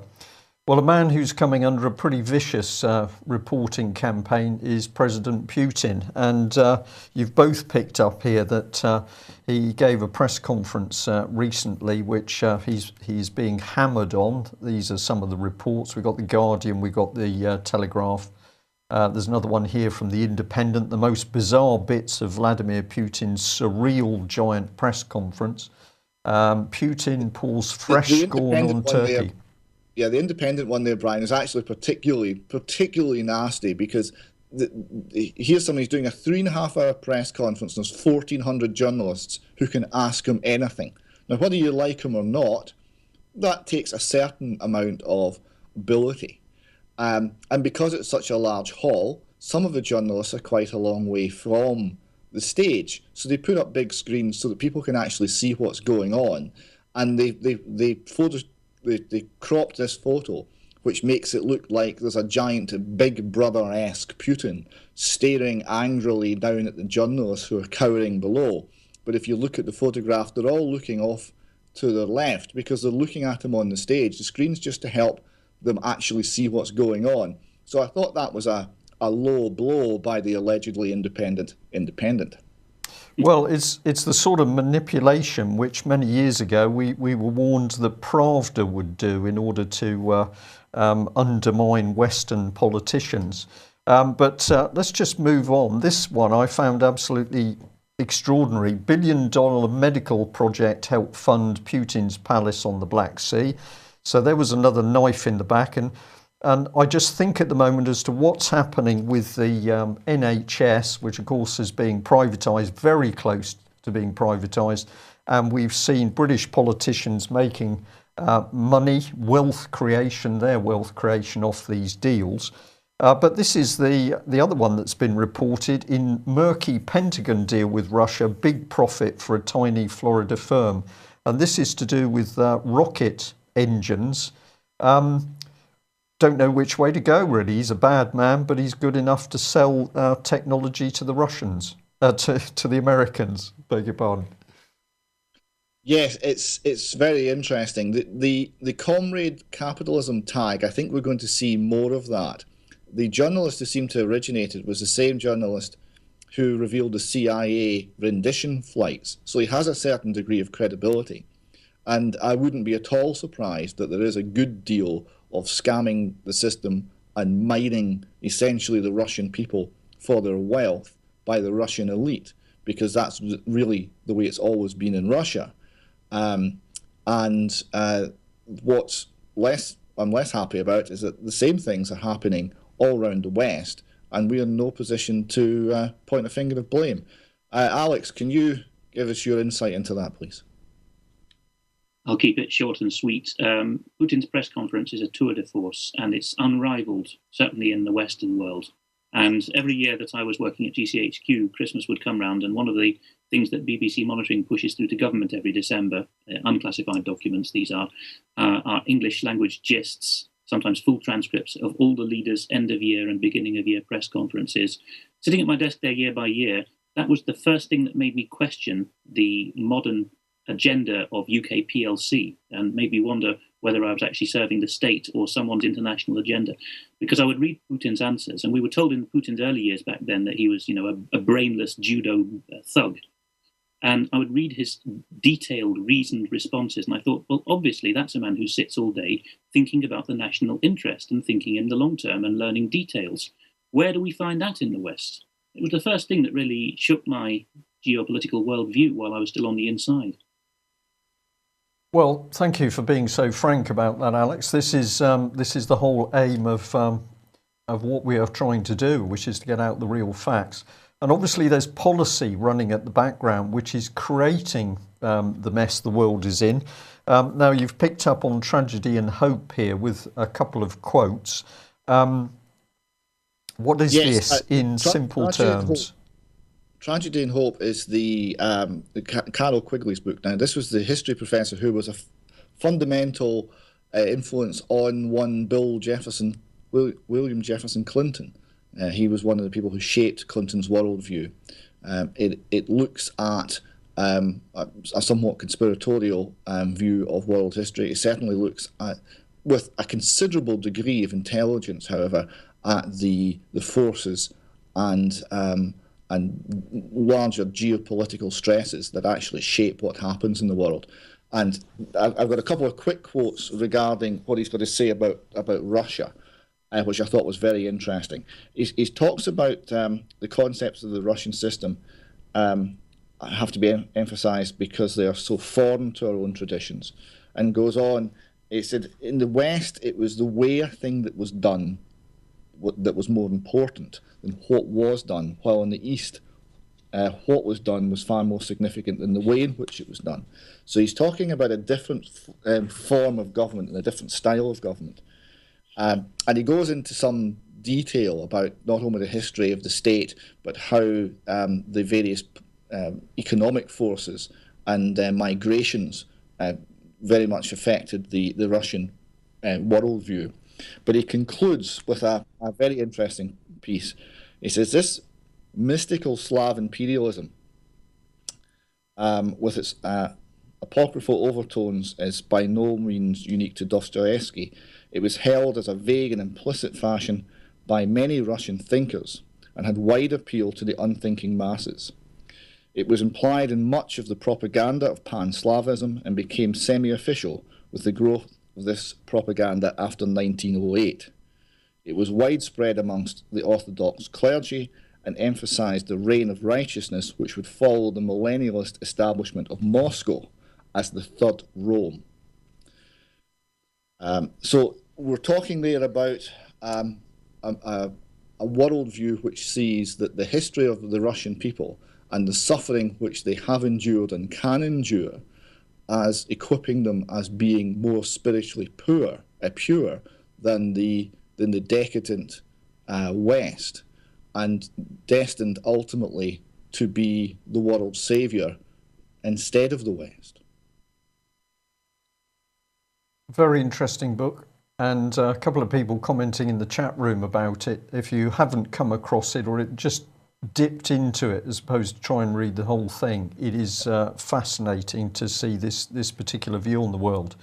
Well, a man who's coming under a pretty vicious reporting campaign is President Putin. And you've both picked up here that he gave a press conference recently, which he's being hammered on. These are some of the reports. We've got The Guardian, we've got The Telegraph. There's another one here from The Independent, the most bizarre bits of Vladimir Putin's surreal giant press conference. Putin pours fresh scorn on Turkey. Yeah, The Independent one there, Brian, is actually particularly nasty because here's somebody who's doing a 3.5-hour press conference and there's 1,400 journalists who can ask him anything. Now, whether you like him or not, that takes a certain amount of ability. And because it's such a large hall, some of the journalists are quite a long way from the stage. So they put up big screens so that people can actually see what's going on. And they cropped this photo, which makes it look like there's a giant Big Brother-esque Putin staring angrily down at the journalists who are cowering below. But if you look at the photograph, they're all looking off to the left because they're looking at him on the stage. The screen's just to help them actually see what's going on. So I thought that was a low blow by the allegedly independent. Well, it's the sort of manipulation which many years ago we were warned that Pravda would do in order to undermine Western politicians. But let's just move on. This one I found absolutely extraordinary. $1 billion medical project helped fund Putin's palace on the Black Sea. So there was another knife in the back. And I just think at the moment as to what's happening with the NHS, which of course is being privatised, very close to being privatised. And we've seen British politicians making money, wealth creation off these deals. But this is the other one that's been reported in murky Pentagon deal with Russia, big profit for a tiny Florida firm. And this is to do with rocket engines. Don't know which way to go, really. He's a bad man, but he's good enough to sell technology to the Russians, to the Americans, beg your pardon. Yes, it's very interesting. The comrade capitalism tag, I think we're going to see more of that. The journalist who seemed to originate it was the same journalist who revealed the CIA rendition flights. So he has a certain degree of credibility. And I wouldn't be at all surprised that there is a good deal of scamming the system and mining essentially the Russian people for their wealth by the Russian elite, because that's really the way it's always been in Russia. What I'm less happy about is that the same things are happening all around the West, and we're in no position to point a finger of blame. Alex, can you give us your insight into that, please? I'll keep it short and sweet. Putin's press conference is a tour de force, and it's unrivaled, certainly in the Western world. And every year that I was working at GCHQ, Christmas would come round, and one of the things that BBC Monitoring pushes through to government every December, unclassified documents, these are English language gists, sometimes full transcripts of all the leaders' end-of-year and beginning-of-year press conferences. Sitting at my desk there year by year, that was the first thing that made me question the modern agenda of UK PLC and made me wonder whether I was actually serving the state or someone's international agenda. Because I would read Putin's answers, and we were told in Putin's early years back then that he was, a brainless judo thug. And I would read his detailed, reasoned responses, and I thought, well, obviously that's a man who sits all day thinking about the national interest and thinking in the long term and learning details. Where do we find that in the West? It was the first thing that really shook my geopolitical worldview while I was still on the inside. Well, thank you for being so frank about that, Alex. This is the whole aim of what we are trying to do, which is to get out the real facts. And obviously, there's policy running at the background, which is creating the mess the world is in. Now, you've picked up on tragedy and hope here with a couple of quotes. What is this in simple terms? Tragedy and Hope is the Carroll Quigley's book. Now, this was the history professor who was a fundamental influence on one William Jefferson Clinton. He was one of the people who shaped Clinton's worldview. It looks at a somewhat conspiratorial view of world history. It certainly looks at, with a considerable degree of intelligence, however, at the forces and larger geopolitical stresses that actually shape what happens in the world. And I've got a couple of quick quotes regarding what he's got to say about Russia, which I thought was very interesting. He talks about the concepts of the Russian system have to be emphasized because they are so foreign to our own traditions, and goes on. He said, in the West, it was the where thing that was done that was more important than what was done, while in the East, what was done was far more significant than the way in which it was done. So he's talking about a different form of government and a different style of government. And he goes into some detail about not only the history of the state, but how the various economic forces and migrations very much affected the Russian worldview. But he concludes with a very interesting piece. He says, this mystical Slav imperialism, with its apocryphal overtones, is by no means unique to Dostoevsky. It was held as a vague and implicit fashion by many Russian thinkers and had wide appeal to the unthinking masses. It was implied in much of the propaganda of Pan-Slavism and became semi-official with the growth of this propaganda after 1908. It was widespread amongst the Orthodox clergy and emphasized the reign of righteousness which would follow the millennialist establishment of Moscow as the Third Rome. So we're talking there about a worldview which sees that the history of the Russian people and the suffering which they have endured and can endure as equipping them as being more spiritually pure than the decadent West, and destined ultimately to be the world's saviour instead of the West. Very interesting book, and a couple of people commenting in the chat room about it. If you haven't come across it, or it just dipped into it as opposed to try and read the whole thing, it is fascinating to see this particular view on the world.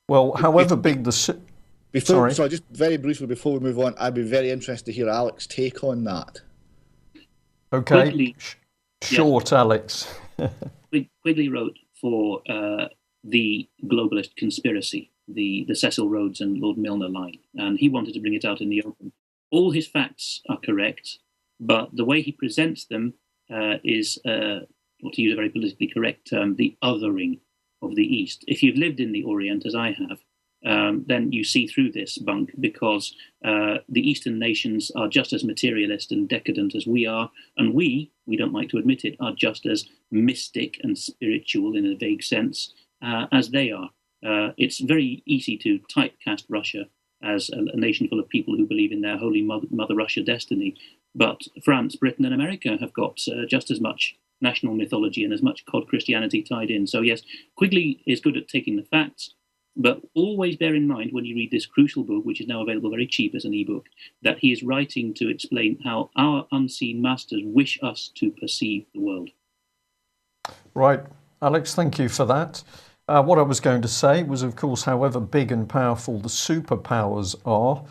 Well, however big the... Sorry, just very briefly before we move on, I'd be very interested to hear Alex's take on that. Okay, Quigley, short, yes. Alex. Quigley wrote for the globalist conspiracy, the Cecil Rhodes and Lord Milner line, and he wanted to bring it out in the open. All his facts are correct, but the way he presents them is, or to use a very politically correct term, the othering of the East. If you've lived in the Orient, as I have, then you see through this bunk, because the Eastern nations are just as materialist and decadent as we are, and we don't like to admit it, are just as mystic and spiritual in a vague sense as they are. It's very easy to typecast Russia as a nation full of people who believe in their holy Mother Russia destiny. But France, Britain and America have got just as much national mythology and as much cod Christianity tied in. So yes, Quigley is good at taking the facts, but always bear in mind when you read this crucial book, which is now available very cheap as an ebook, that he is writing to explain how our unseen masters wish us to perceive the world. Right. Alex, thank you for that. What I was going to say was, of course, however big and powerful the superpowers are,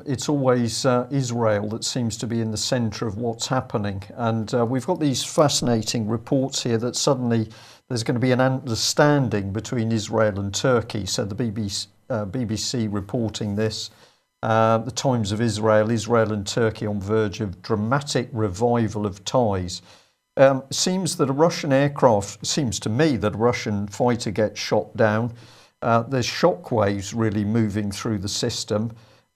it's always Israel that seems to be in the centre of what's happening. And we've got these fascinating reports here that suddenly there's going to be an understanding between Israel and Turkey. So the BBC reporting this, the Times of Israel and Turkey on verge of dramatic revival of ties. Seems that a Russian aircraft, seems to me that a Russian fighter gets shot down. There's shockwaves really moving through the system.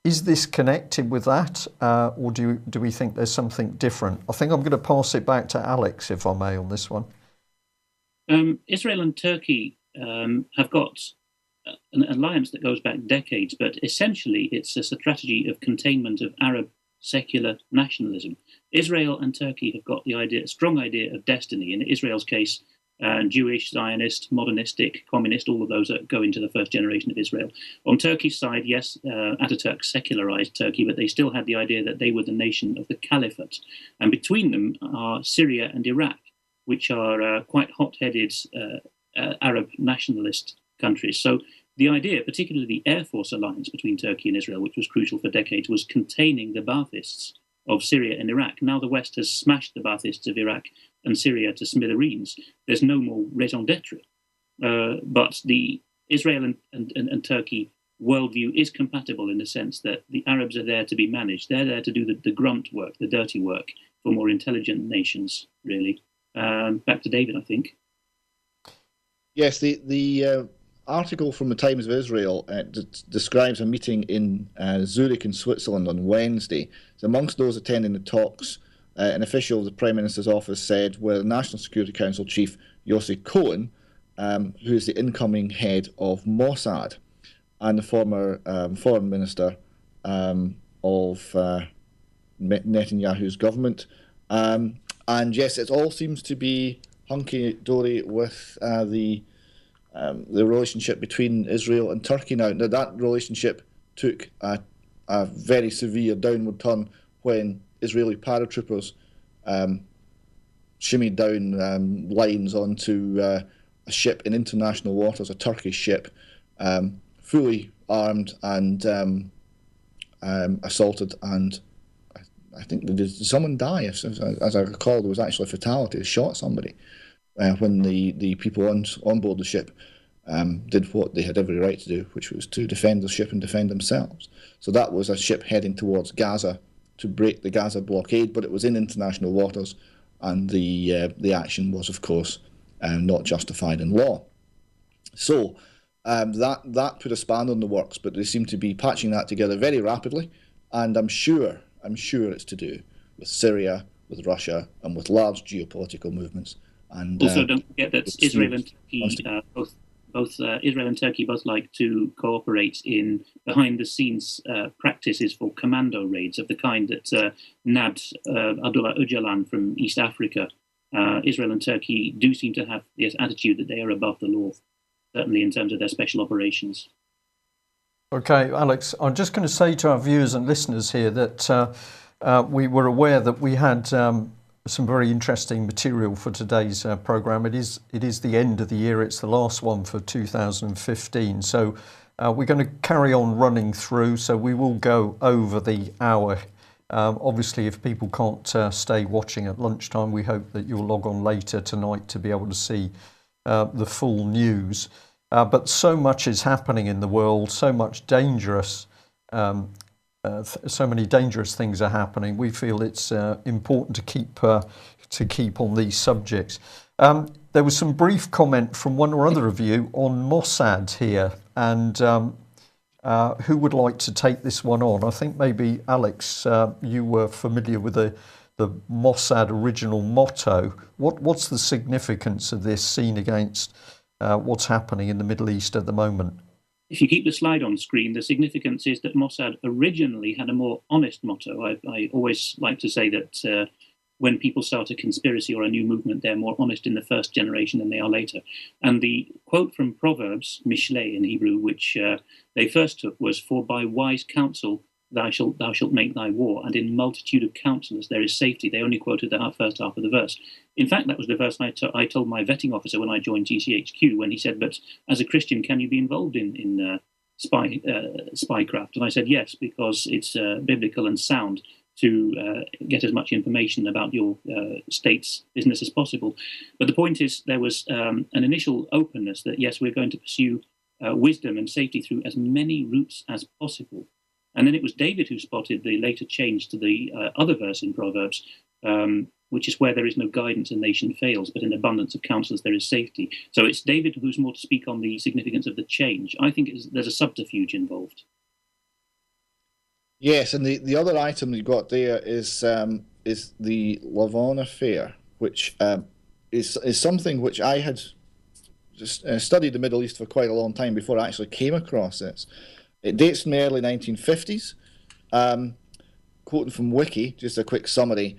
Is this connected with that, or do we think there's something different? I think I'm going to pass it back to Alex, if I may, on this one. Israel and Turkey have got an alliance that goes back decades, but essentially it's a strategy of containment of Arab secular nationalism. Israel and Turkey have got the strong idea of destiny. In Israel's case, Jewish, Zionist, modernistic, communist, all of those go into the first generation of Israel. On Turkey's side, yes, Ataturk secularized Turkey, but they still had the idea that they were the nation of the caliphate. And between them are Syria and Iraq, which are quite hot-headed Arab nationalist countries. So the idea, particularly the Air Force alliance between Turkey and Israel, which was crucial for decades, was containing the Baathists of Syria and Iraq. Now the West has smashed the Baathists of Iraq and Syria to smithereens. There's no more raison d'etre. But the Israel and Turkey worldview is compatible in the sense that the Arabs are there to be managed. They're there to do the grunt work, the dirty work for more intelligent nations, really. Back to David, I think. Yes, the article from the Times of Israel describes a meeting in Zurich in Switzerland on Wednesday. So amongst those attending the talks, an official of the Prime Minister's office said, where the National Security Council Chief Yossi Cohen, who is the incoming head of Mossad, and the former foreign minister of Netanyahu's government. And yes, it all seems to be hunky-dory with the relationship between Israel and Turkey now. Now, that relationship took a very severe downward turn when Israeli paratroopers shimmied down lines onto a ship in international waters, a Turkish ship, fully armed and assaulted, and I think did someone die? As I recall, there was actually a fatality. They shot somebody when the people on board the ship did what they had every right to do, which was to defend the ship and defend themselves. So that was a ship heading towards Gaza to break the Gaza blockade, but it was in international waters, and the action was, of course, not justified in law. So that put a span on the works, but they seem to be patching that together very rapidly, and I'm sure it's to do with Syria, with Russia, and with large geopolitical movements. And also, don't forget that Israel and Turkey, both Israel and Turkey both like to cooperate in behind-the-scenes practices for commando raids of the kind that nabbed Abdullah Öcalan from East Africa. Israel and Turkey do seem to have this attitude that they are above the law, certainly in terms of their special operations. Okay, Alex, I'm just going to say to our viewers and listeners here that we were aware that we had some very interesting material for today's programme. It is the end of the year. It's the last one for 2015. So we're going to carry on running through. So we will go over the hour. Obviously, if people can't stay watching at lunchtime, we hope that you'll log on later tonight to be able to see the full news. But so much is happening in the world, so much dangerous, so many dangerous things are happening. We feel it's important to keep on these subjects. There was some brief comment from one or other of you on Mossad here, and who would like to take this one on? I think maybe Alex, you were familiar with the Mossad original motto. What's the significance of this seen against what's happening in the Middle East at the moment? If you keep the slide on screen, the significance is that Mossad originally had a more honest motto. I always like to say that when people start a conspiracy or a new movement, they're more honest in the first generation than they are later. And the quote from Proverbs, Mishlei in Hebrew, which they first took, was, "For by wise counsel thou shalt make thy war, and in multitude of counselors there is safety." They only quoted the first half of the verse. In fact, that was the verse I told my vetting officer when I joined GCHQ, when he said, "But as a Christian, can you be involved in spycraft?" And I said, yes, because it's biblical and sound to get as much information about your state's business as possible. But the point is, there was an initial openness that, yes, we're going to pursue wisdom and safety through as many routes as possible. And then it was David who spotted the later change to the other verse in Proverbs, which is where there is no guidance, a nation fails, but in abundance of counsellors there is safety. So it's David who's more to speak on the significance of the change. I think there's a subterfuge involved. Yes, and the other item you got there is the Lavon affair, which is something which I had just studied the Middle East for quite a long time before I actually came across this. It dates from the early 1950s. Quoting from Wiki, just a quick summary.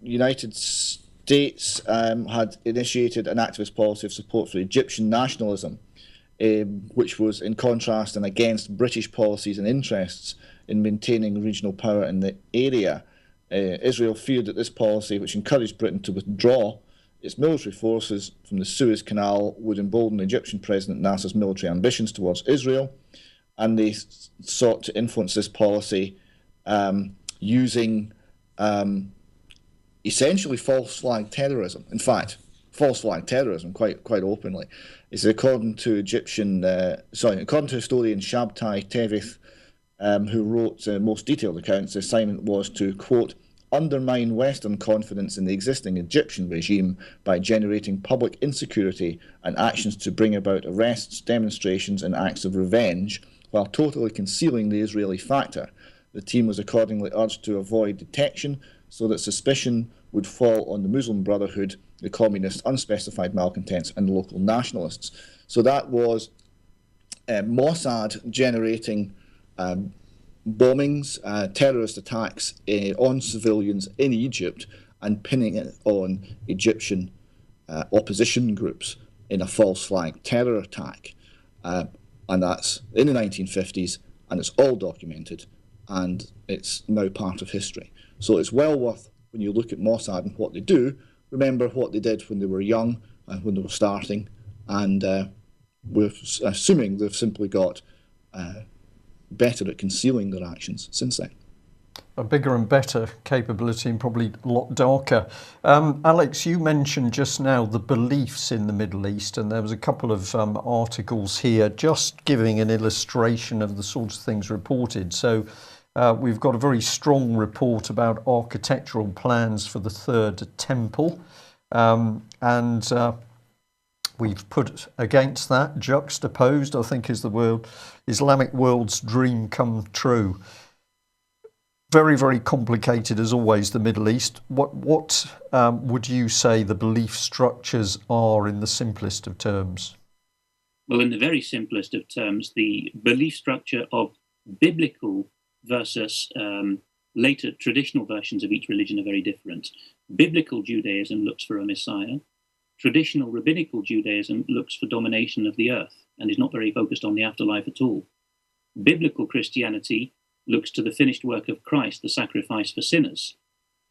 United States had initiated an activist policy of support for Egyptian nationalism, which was in contrast and against British policies and interests in maintaining regional power in the area. Israel feared that this policy, which encouraged Britain to withdraw its military forces from the Suez Canal, would embolden Egyptian President Nasser's military ambitions towards Israel, and they sought to influence this policy using essentially false flag terrorism. In fact, false flag terrorism quite openly. It's according to historian Shabtai Tevith, who wrote most detailed accounts. The assignment was to, quote, undermine Western confidence in the existing Egyptian regime by generating public insecurity and actions to bring about arrests, demonstrations, and acts of revenge, while totally concealing the Israeli factor. The team was accordingly urged to avoid detection so that suspicion would fall on the Muslim Brotherhood, the communists, unspecified malcontents, and local nationalists. So that was Mossad generating bombings, terrorist attacks on civilians in Egypt and pinning it on Egyptian opposition groups in a false flag terror attack. And that's in the 1950s, and it's all documented, and it's now part of history. So it's well worth, when you look at Mossad and what they do, remember what they did when they were young and when they were starting, and we're assuming they've simply got better at concealing their actions since then. A bigger and better capability, and probably a lot darker. Alex, you mentioned just now the beliefs in the Middle East, and there was a couple of articles here just giving an illustration of the sorts of things reported. So we've got a very strong report about architectural plans for the Third Temple, and we've put against that, juxtaposed, I think is the word, Islamic world's dream come true. Very, very complicated as always, the Middle East. What would you say the belief structures are in the simplest of terms? Well, in the very simplest of terms, the belief structure of biblical versus later traditional versions of each religion are very different. Biblical Judaism looks for a Messiah. Traditional rabbinical Judaism looks for domination of the earth and is not very focused on the afterlife at all. Biblical Christianity looks to the finished work of Christ, the sacrifice for sinners.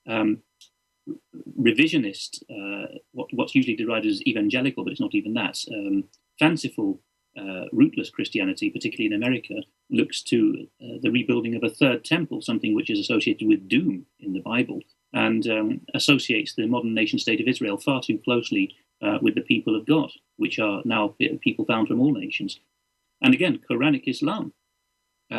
Revisionist, what's usually derided as evangelical, but it's not even that. Fanciful, rootless Christianity, particularly in America, looks to the rebuilding of a third temple, something which is associated with doom in the Bible, and associates the modern nation state of Israel far too closely with the people of God, which are now people found from all nations. And again, Quranic Islam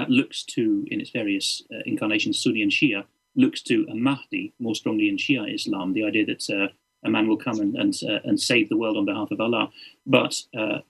looks to, in its various incarnations, Sunni and Shia, looks to a Mahdi, more strongly in Shia Islam, the idea that a man will come and save the world on behalf of Allah. But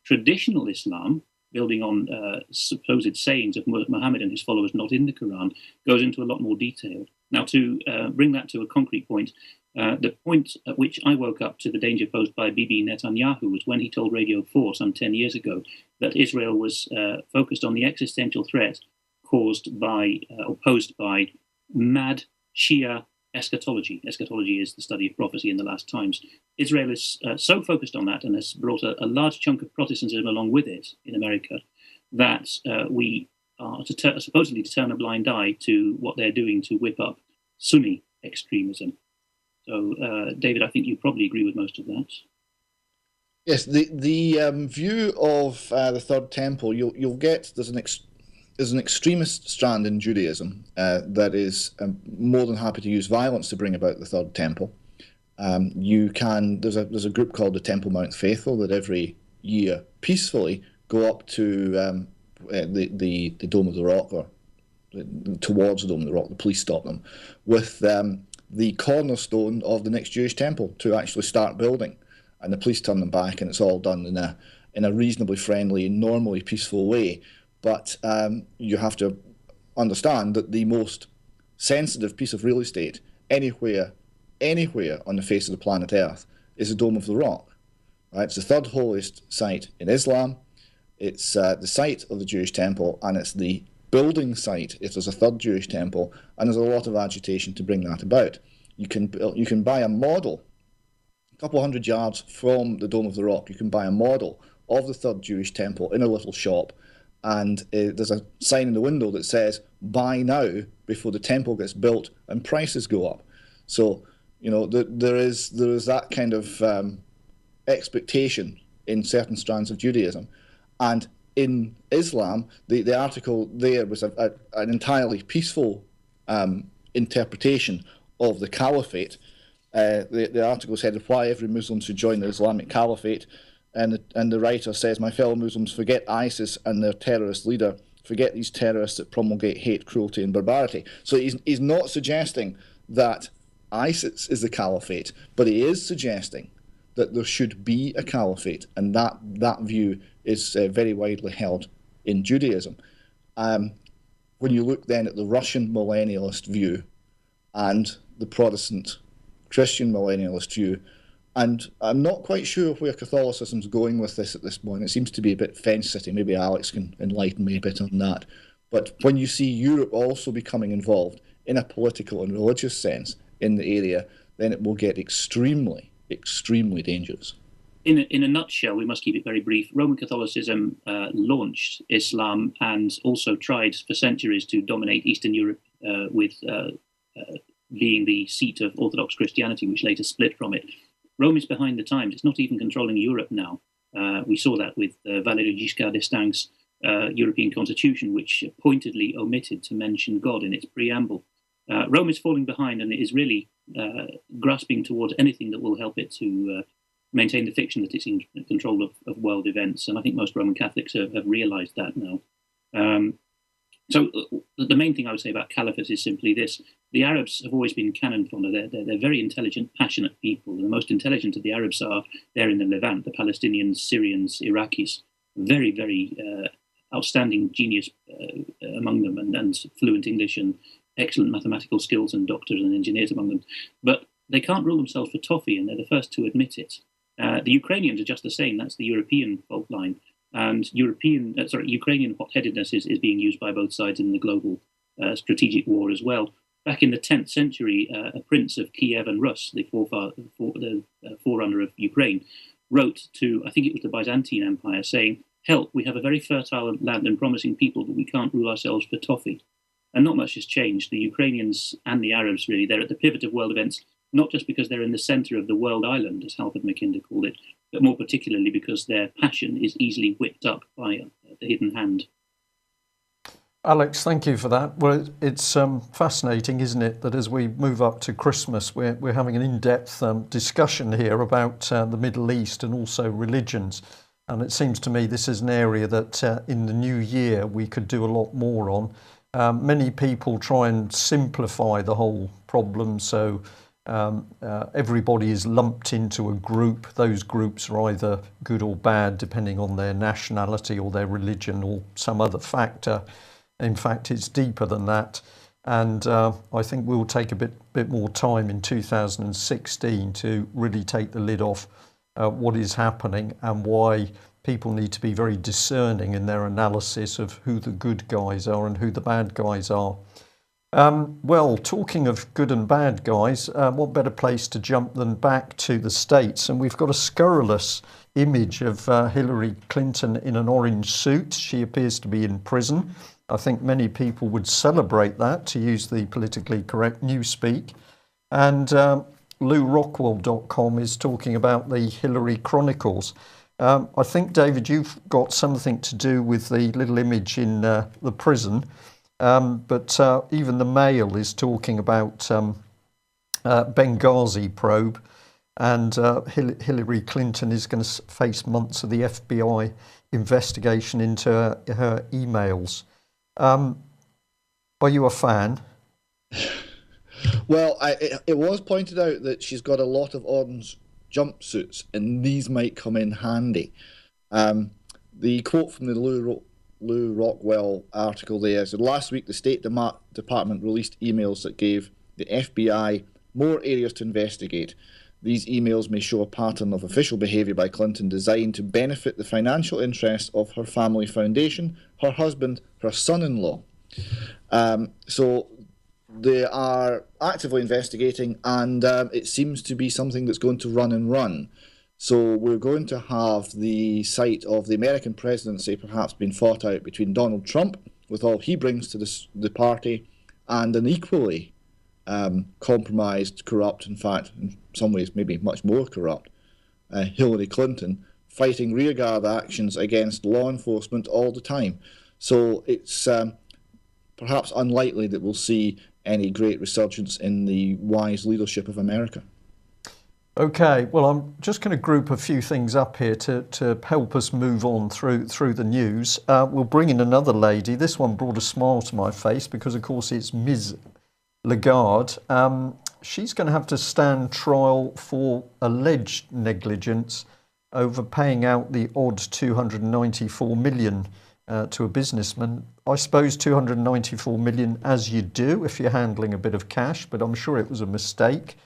traditional Islam, building on supposed sayings of Muhammad and his followers not in the Quran, goes into a lot more detail. Now, to bring that to a concrete point, the point at which I woke up to the danger posed by Bibi Netanyahu was when he told Radio 4 some 10 years ago that Israel was focused on the existential threat caused by, or posed by, mad Shia eschatology. Eschatology is the study of prophecy in the last times. Israel is so focused on that and has brought a large chunk of Protestantism along with it in America that we are supposedly to turn a blind eye to what they're doing to whip up Sunni extremism. So, David, I think you probably agree with most of that. Yes, the view of the Third Temple, you'll get there's an extremist strand in Judaism that is more than happy to use violence to bring about the Third Temple. There's a group called the Temple Mount Faithful that every year peacefully go up to the Dome of the Rock, or towards the Dome of the Rock. The police stop them with the cornerstone of the next Jewish temple to actually start building. And the police turn them back, and it's all done in a reasonably friendly, normally peaceful way. But you have to understand that the most sensitive piece of real estate anywhere on the face of the planet Earth is the Dome of the Rock. Right? It's the third holiest site in Islam. It's the site of the Jewish temple, and it's the building site if there's a third Jewish temple, and there's a lot of agitation to bring that about. You can buy a model a couple hundred yards from the Dome of the Rock. You can buy a model of the third Jewish temple in a little shop, and there's a sign in the window that says "Buy now" before the temple gets built and prices go up. So there is that kind of expectation in certain strands of Judaism. And in Islam, the article there was an entirely peaceful interpretation of the caliphate. The article said why every Muslim should join the Islamic Caliphate, and the writer says, "My fellow Muslims, forget ISIS and their terrorist leader. Forget these terrorists that promulgate hate, cruelty, and barbarity." So he's not suggesting that ISIS is the caliphate, but he is suggesting that there should be a caliphate, and that view is very widely held in Judaism. When you look then at the Russian millennialist view and the Protestant Christian millennialist view, and I'm not quite sure where Catholicism's going with this at this point. It seems to be a bit fence-sitting. Maybe Alex can enlighten me a bit on that. But when you see Europe also becoming involved in a political and religious sense in the area, then it will get extremely, extremely dangerous. In a nutshell, we must keep it very brief. Roman Catholicism launched Islam and also tried for centuries to dominate Eastern Europe with being the seat of Orthodox Christianity, which later split from it. Rome is behind the times. It's not even controlling Europe now. We saw that with Valéry Giscard d'Estaing's European Constitution, which pointedly omitted to mention God in its preamble. Rome is falling behind, and it is really grasping towards anything that will help it to maintain the fiction that it's in control of world events. And I think most Roman Catholics have realized that now. So the main thing I would say about caliphate is simply this. The Arabs have always been cannon fodder. They're very intelligent, passionate people. And the most intelligent of the Arabs are there in the Levant, the Palestinians, Syrians, Iraqis. Very, very outstanding genius among them, and fluent English and excellent mathematical skills, and doctors and engineers among them. But they can't rule themselves for toffee, and they're the first to admit it. The Ukrainians are just the same. That's the European fault line. And Ukrainian hot-headedness is being used by both sides in the global strategic war as well. Back in the 10th century, a prince of Kiev and Rus, the forerunner of Ukraine, wrote to, I think it was the Byzantine Empire, saying, "Help, we have a very fertile land and promising people, but we can't rule ourselves for toffee." And not much has changed. The Ukrainians and the Arabs, really, they're at the pivot of world events, not just because they're in the center of the world island, as Halford Mackinder called it, but more particularly because their passion is easily whipped up by the hidden hand. Alex, thank you for that. Well, it's fascinating, isn't it, that as we move up to Christmas, we're having an in-depth discussion here about the Middle East and also religions. And it seems to me this is an area that in the new year we could do a lot more on. Many people try and simplify the whole problem, so everybody is lumped into a group. Those groups are either good or bad, depending on their nationality or their religion or some other factor. In fact, it's deeper than that. And I think we'll take a bit more time in 2016 to really take the lid off what is happening and why people need to be very discerning in their analysis of who the good guys are and who the bad guys are. Well, talking of good and bad guys, what better place to jump than back to the States? And we've got a scurrilous image of Hillary Clinton in an orange suit. She appears to be in prison. I think many people would celebrate that, to use the politically correct newspeak. And LouRockwell.com is talking about the Hillary Chronicles. I think, David, you've got something to do with the little image in the prison. But even the Mail is talking about Benghazi probe, and Hillary Clinton is going to face months of the FBI investigation into her emails. Are you a fan? Well, it was pointed out that she's got a lot of orange jumpsuits, and these might come in handy. Um, the quote from the Lou Rockwell article there said, last week the State Department released emails that gave the FBI more areas to investigate. These emails may show a pattern of official behaviour by Clinton designed to benefit the financial interests of her family foundation, her husband, her son-in-law. So they are actively investigating, and it seems to be something that's going to run and run. So we're going to have the site of the American presidency perhaps being fought out between Donald Trump, with all he brings to the party, and an equally compromised, corrupt, in fact, in some ways maybe much more corrupt, Hillary Clinton, fighting rearguard actions against law enforcement all the time. So it's perhaps unlikely that we'll see any great resurgence in the wise leadership of America. Okay, well, I'm just going to group a few things up here to help us move on through the news. We'll bring in another lady. This one brought a smile to my face because, of course, it's Ms. Lagarde. She's going to have to stand trial for alleged negligence over paying out the odd 294 million to a businessman. I suppose 294 million, as you do if you're handling a bit of cash, but I'm sure it was a mistake.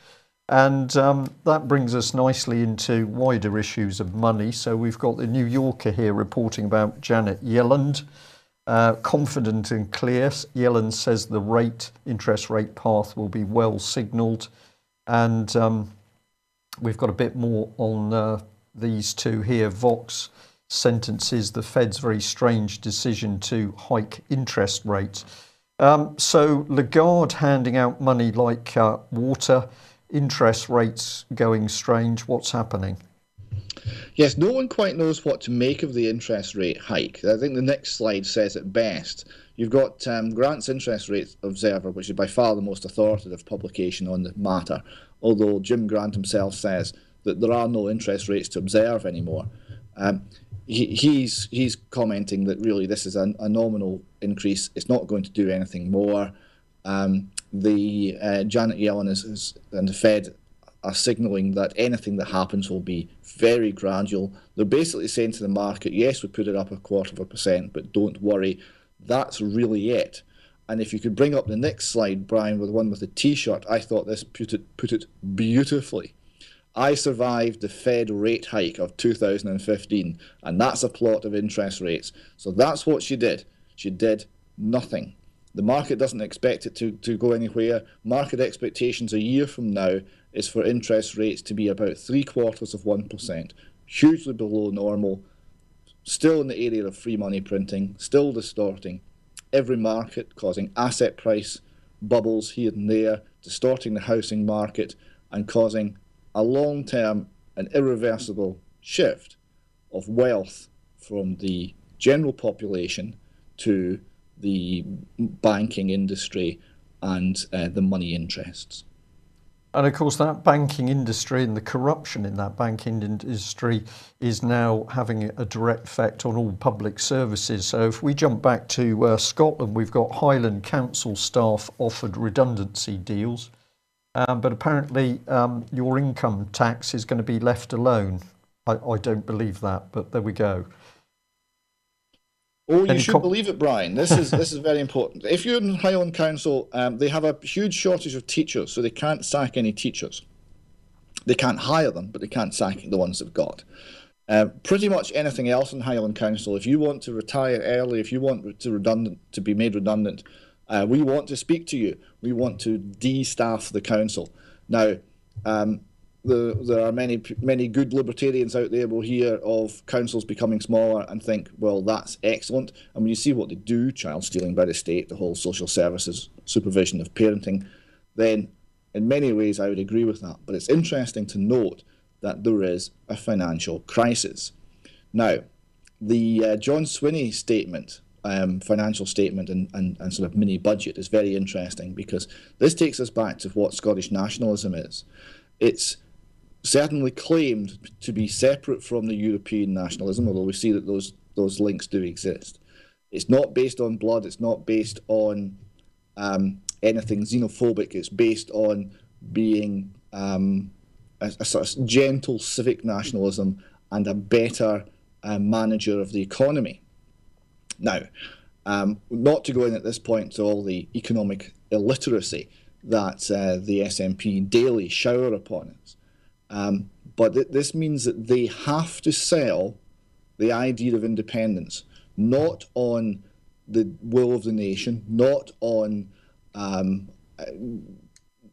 And that brings us nicely into wider issues of money. So we've got the New Yorker here reporting about Janet Yellen. Confident and clear, Yellen says the interest rate path will be well signalled. And we've got a bit more on these two here. Vox sentences the Fed's very strange decision to hike interest rates. So Lagarde handing out money like water. Interest rates going strange. What's happening? Yes, no one quite knows what to make of the interest rate hike. I think the next slide says it best. You've got Grant's Interest Rate Observer, which is by far the most authoritative publication on the matter, although Jim Grant himself says that there are no interest rates to observe anymore. He's commenting that really this is a nominal increase. It's not going to do anything more. Janet Yellen and the Fed are signalling that anything that happens will be very gradual. They're basically saying to the market, yes, we put it up 0.25%, but don't worry, that's really it. And if you could bring up the next slide, Brian, with the one with the T-shirt, I thought this put it beautifully. I survived the Fed rate hike of 2015, and that's a plot of interest rates. So that's what she did. She did nothing. The market doesn't expect it to go anywhere. Market expectations a year from now is for interest rates to be about 0.75%, hugely below normal, still in the area of free money printing, still distorting every market, causing asset price bubbles here and there, distorting the housing market, and causing a long-term and irreversible shift of wealth from the general population to the banking industry and the money interests. And of course that banking industry and the corruption in that banking industry is now having a direct effect on all public services. So if we jump back to Scotland, we've got Highland Council staff offered redundancy deals, but apparently your income tax is going to be left alone. I don't believe that, but there we go. Oh, you should believe it, Brian. This is very important. If you're in Highland Council, they have a huge shortage of teachers, so they can't sack any teachers. They can't hire them, but they can't sack the ones they've got. Pretty much anything else in Highland Council, if you want to retire early, if you want to be made redundant, we want to speak to you. We want to de-staff the council. Now, there are many good libertarians out there will hear of councils becoming smaller and think, well, that's excellent. And when you see what they do, child stealing by the state, the whole social services supervision of parenting, then in many ways I would agree with that. But it's interesting to note that there is a financial crisis. Now, the John Swinney statement, financial statement and sort of mini budget is very interesting because this takes us back to what Scottish nationalism is. It's certainly claimed to be separate from the European nationalism, although we see that those links do exist. It's not based on blood, it's not based on anything xenophobic. It's based on being a sort of gentle civic nationalism and a better manager of the economy. Now, not to go in at this point to all the economic illiteracy that the SNP daily shower upon us, but this means that they have to sell the idea of independence, not on the will of the nation, not on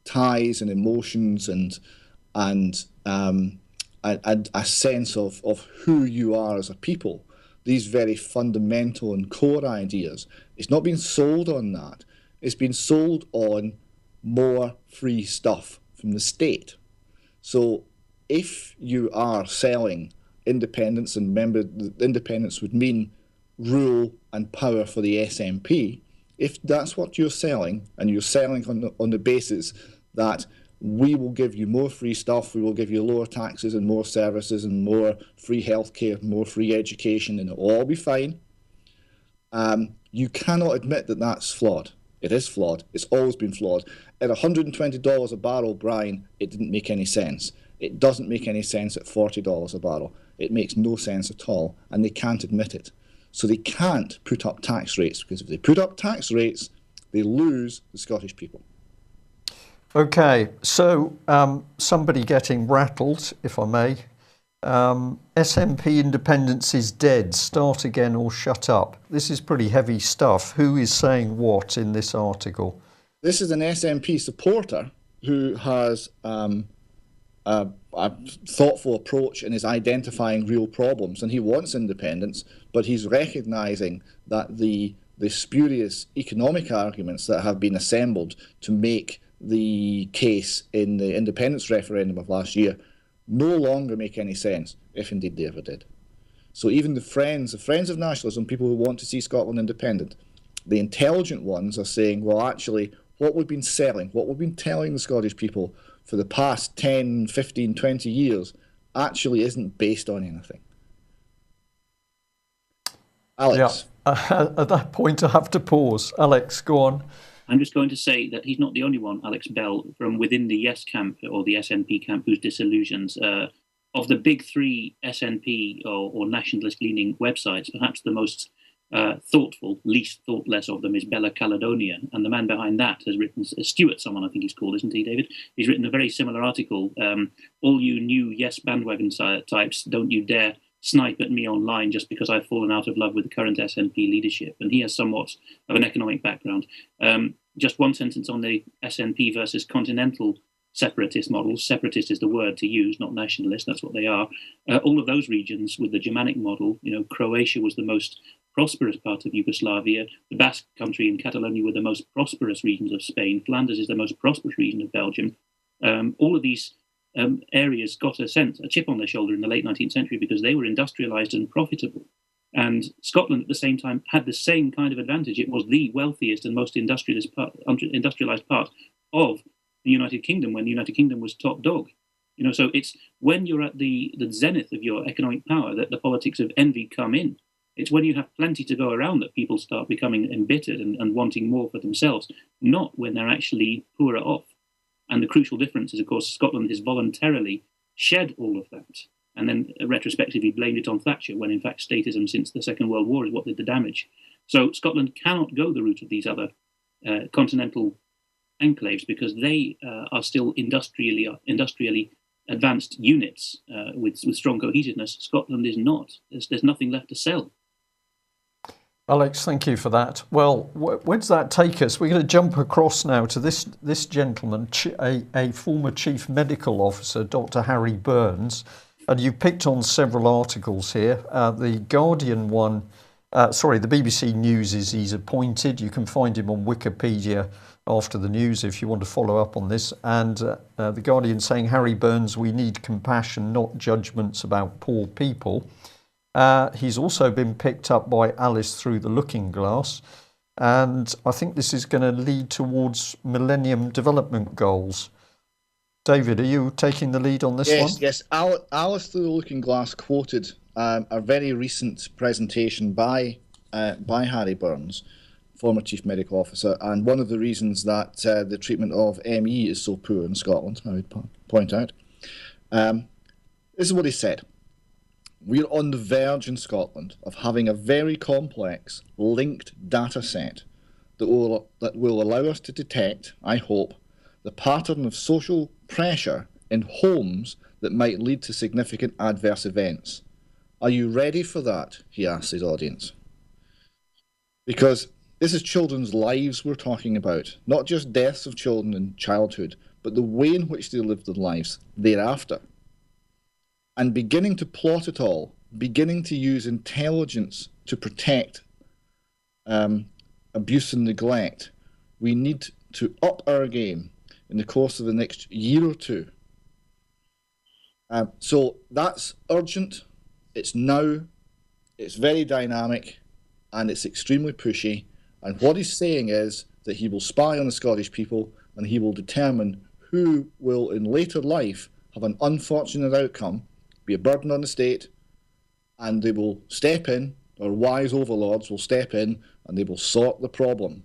ties and emotions and a sense of who you are as a people. These very fundamental and core ideas. It's not been sold on that. It's been sold on more free stuff from the state. So if you are selling independence, and remember, independence would mean rule and power for the SNP, if that's what you're selling, and you're selling on the basis that we will give you more free stuff, we will give you lower taxes and more services and more free healthcare, more free education, and it'll all be fine, you cannot admit that that's flawed. It is flawed. It's always been flawed. At $120 a barrel, Brian, it didn't make any sense. It doesn't make any sense at $40 a barrel. It makes no sense at all, and they can't admit it. So they can't put up tax rates, because if they put up tax rates, they lose the Scottish people. Okay, so somebody getting rattled, if I may. SNP independence is dead. Start again or shut up. This is pretty heavy stuff. Who is saying what in this article? This is an SNP supporter who has a thoughtful approach and is identifying real problems, and he wants independence, but he's recognising that the spurious economic arguments that have been assembled to make the case in the independence referendum of last year no longer make any sense, if indeed they ever did. So even the friends of nationalism, people who want to see Scotland independent, the intelligent ones are saying, well, actually, what we've been selling, what we've been telling the Scottish people for the past 10, 15, 20 years actually isn't based on anything. Alex. Yeah. At that point, I have to pause. Alex, go on. I'm just going to say that he's not the only one, Alex Bell, from within the Yes camp or the SNP camp, who's disillusioned. Of the big three SNP or nationalist-leaning websites, perhaps the most thoughtful, least thoughtless of them is Bella Caledonia. And the man behind that has written, Stuart someone I think he's called, isn't he, David? He's written a very similar article. All you new Yes bandwagon types, don't you dare snipe at me online just because I've fallen out of love with the current SNP leadership. And he has somewhat of an economic background. Just one sentence on the SNP versus continental separatist models. Separatist is the word to use, not nationalist. That's what they are. All of those regions with the Germanic model, Croatia was the most prosperous part of Yugoslavia. The Basque country and Catalonia were the most prosperous regions of Spain. Flanders is the most prosperous region of Belgium. All of these areas got a chip on their shoulder in the late 19th century because they were industrialized and profitable. And Scotland at the same time had the same kind of advantage. It was the wealthiest and most industrialized part of the United Kingdom when the United Kingdom was top dog. So it's when you're at the zenith of your economic power that the politics of envy come in. It's when you have plenty to go around that people start becoming embittered and wanting more for themselves, not when they're actually poorer off. And the crucial difference is, of course, Scotland has voluntarily shed all of that and then retrospectively blamed it on Thatcher, when in fact statism since the Second World War is what did the damage. So Scotland cannot go the route of these other continental enclaves because they are still industrially advanced units with strong cohesiveness. Scotland is not. There's nothing left to sell. Alex, thank you for that. Well, where does that take us? We're going to jump across now to this gentleman, a former chief medical officer, Dr. Harry Burns. And you've picked on several articles here. The Guardian one, the BBC News is he's appointed. You can find him on Wikipedia after the news if you want to follow up on this. And the Guardian saying, Harry Burns, we need compassion, not judgments about poor people. He's also been picked up by Alice Through the Looking Glass. And I think this is going to lead towards Millennium Development Goals. David, are you taking the lead on this one? Yes. Alice Through the Looking Glass quoted a very recent presentation by Harry Burns former Chief Medical Officer, and one of the reasons that the treatment of ME is so poor in Scotland, I would point out. This is what he said. We're on the verge in Scotland of having a very complex linked data set that will allow us to detect, I hope, the pattern of social pressure in homes that might lead to significant adverse events. Are you ready for that? He asked his audience. Because this is children's lives we're talking about, not just deaths of children in childhood, but the way in which they live their lives thereafter. And beginning to plot it all, beginning to use intelligence to protect abuse and neglect, we need to up our game in the course of the next year or two. So that's urgent, it's now, it's very dynamic, and it's extremely pushy. And what he's saying is that he will spy on the Scottish people, and he will determine who will in later life have an unfortunate outcome, be a burden on the state, and they will step in, or wise overlords will step in, and they will sort the problem.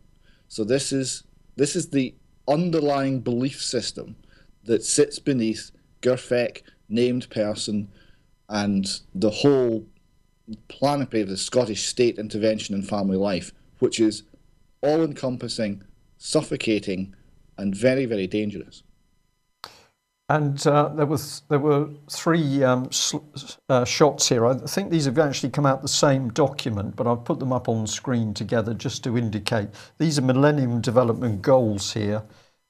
So this is the underlying belief system that sits beneath GIRFEC, named person, and the whole planoply of the Scottish state intervention in family life, which is all-encompassing, suffocating, and very, very dangerous. And there were three shots here. I think these have actually come out the same document, but I've put them up on screen together just to indicate. These are Millennium Development Goals here,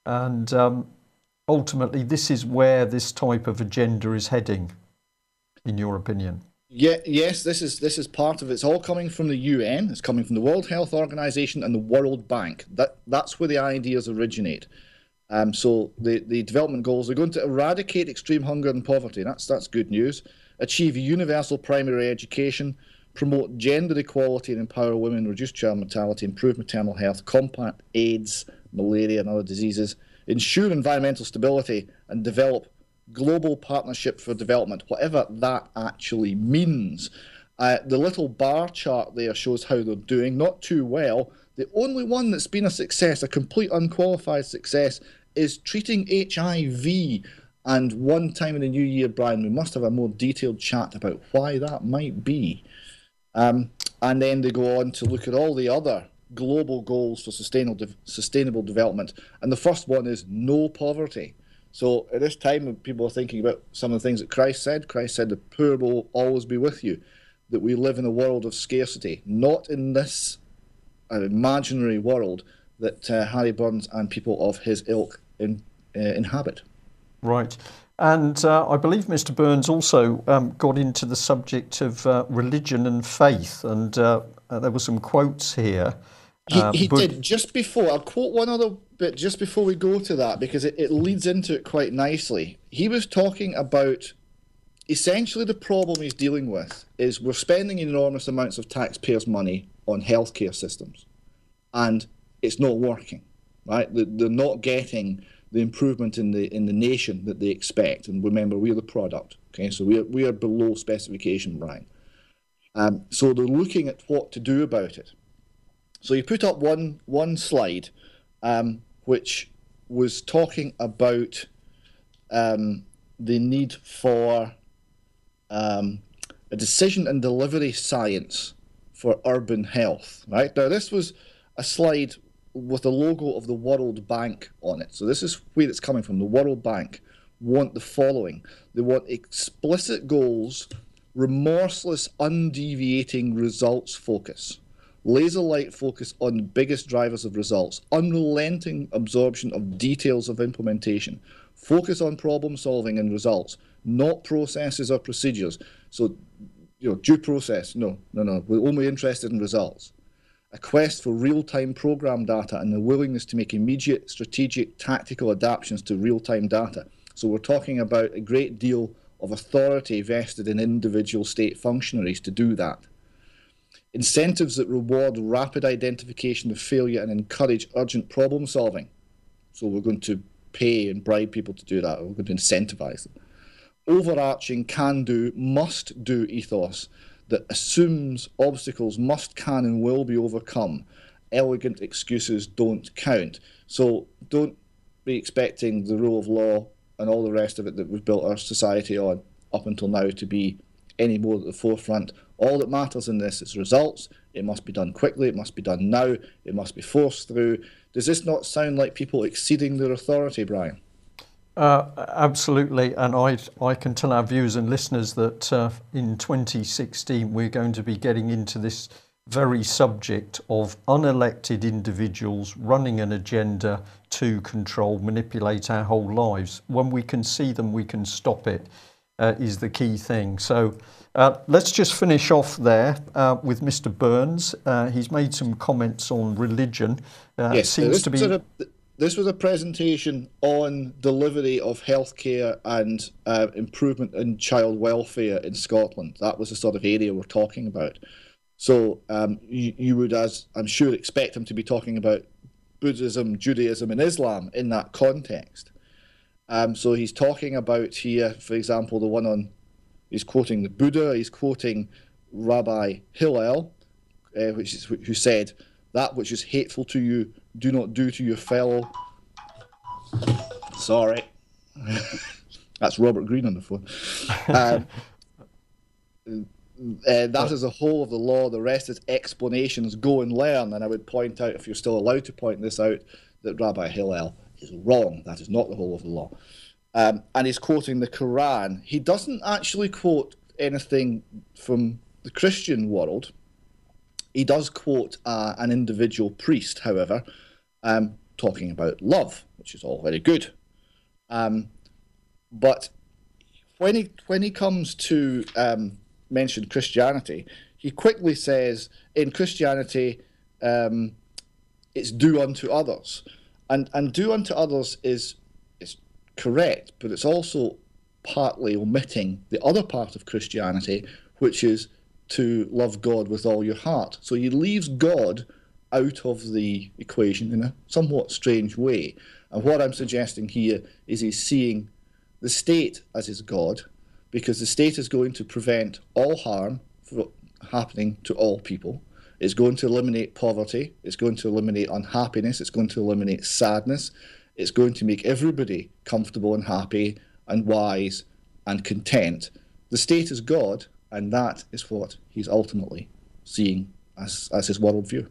and ultimately this is where this type of agenda is heading, in your opinion. Yeah, yes, this is part of it. It's all coming from the UN. It's coming from the World Health Organization and the World Bank. That's where the ideas originate. So the development goals are going to eradicate extreme hunger and poverty. That's good news. Achieve universal primary education, promote gender equality and empower women, reduce child mortality, improve maternal health, combat AIDS, malaria and other diseases, ensure environmental stability, and develop global partnership for development, whatever that actually means. The little bar chart there shows how they're doing, not too well. The only one that's been a success, a complete unqualified success, is treating HIV. And one time in the new year, Brian, we must have a more detailed chat about why that might be. And then they go on to look at all the other global goals for sustainable development. And the first one is no poverty. So at this time, when people are thinking about some of the things that Christ said the poor will always be with you, that we live in a world of scarcity, not in this imaginary world that Harry Burns and people of his ilk inhabit. Right. And I believe Mr. Burns also got into the subject of religion and faith, and there were some quotes here. He did. Just before, I'll quote one other bit just before we go to that, because it leads into it quite nicely. He was talking about essentially the problem he's dealing with is we're spending enormous amounts of taxpayers' money on healthcare systems, and it's not working, right? They're not getting the improvement in the nation that they expect. And remember, we're the product, okay? So we are below specification, Brian. So they're looking at what to do about it. So you put up one slide, which was talking about the need for a decision and delivery science for urban health, right? Now, this was a slide with the logo of the World Bank on it. So this is where it's coming from. The World Bank want the following. They want explicit goals, remorseless, undeviating results focus, laser-like focus on the biggest drivers of results, unrelenting absorption of details of implementation, focus on problem solving and results, not processes or procedures. So, due process, no, we're only interested in results. A quest for real-time program data and the willingness to make immediate strategic tactical adaptations to real-time data. So we're talking about a great deal of authority vested in individual state functionaries to do that. Incentives that reward rapid identification of failure and encourage urgent problem solving. So we're going to pay and bribe people to do that. We're going to incentivize them. Overarching can-do, must-do ethos that assumes obstacles must, can, and will be overcome, elegant excuses don't count. So don't be expecting the rule of law and all the rest of it that we've built our society on up until now to be any more at the forefront. All that matters in this is results. It must be done quickly. It must be done now. It must be forced through. Does this not sound like people exceeding their authority, Brian? Absolutely, and I can tell our viewers and listeners that in 2016 we're going to be getting into this very subject of unelected individuals running an agenda to control, manipulate our whole lives. When we can see them, we can stop it, is the key thing. So let's just finish off there with Mr. Burns. He's made some comments on religion. Yes, seems to be... This was a presentation on delivery of healthcare and improvement in child welfare in Scotland. That was the sort of area we're talking about. So you would, as I'm sure, expect him to be talking about Buddhism, Judaism, and Islam in that context. So he's talking about here, for example, the one on, he's quoting the Buddha, he's quoting Rabbi Hillel, who said, "That which is hateful to you, do not do to your fellow." Sorry. That's Robert Greene on the phone. That is the whole of the law. The rest is explanations. Go and learn. And I would point out, if you're still allowed to point this out, that Rabbi Hillel is wrong. That is not the whole of the law. And he's quoting the Quran. He doesn't actually quote anything from the Christian world. He does quote an individual priest, however, talking about love, which is all very good. But when he comes to mention Christianity, he quickly says, in Christianity, it's do unto others. And do unto others is correct, but it's also partly omitting the other part of Christianity, which is to love God with all your heart. So he leaves God out of the equation in a somewhat strange way. And what I'm suggesting here is he's seeing the state as his God, because the state is going to prevent all harm from happening to all people. It's going to eliminate poverty. It's going to eliminate unhappiness. It's going to eliminate sadness. It's going to make everybody comfortable and happy and wise and content. The state is God, and that is what he's ultimately seeing as his worldview.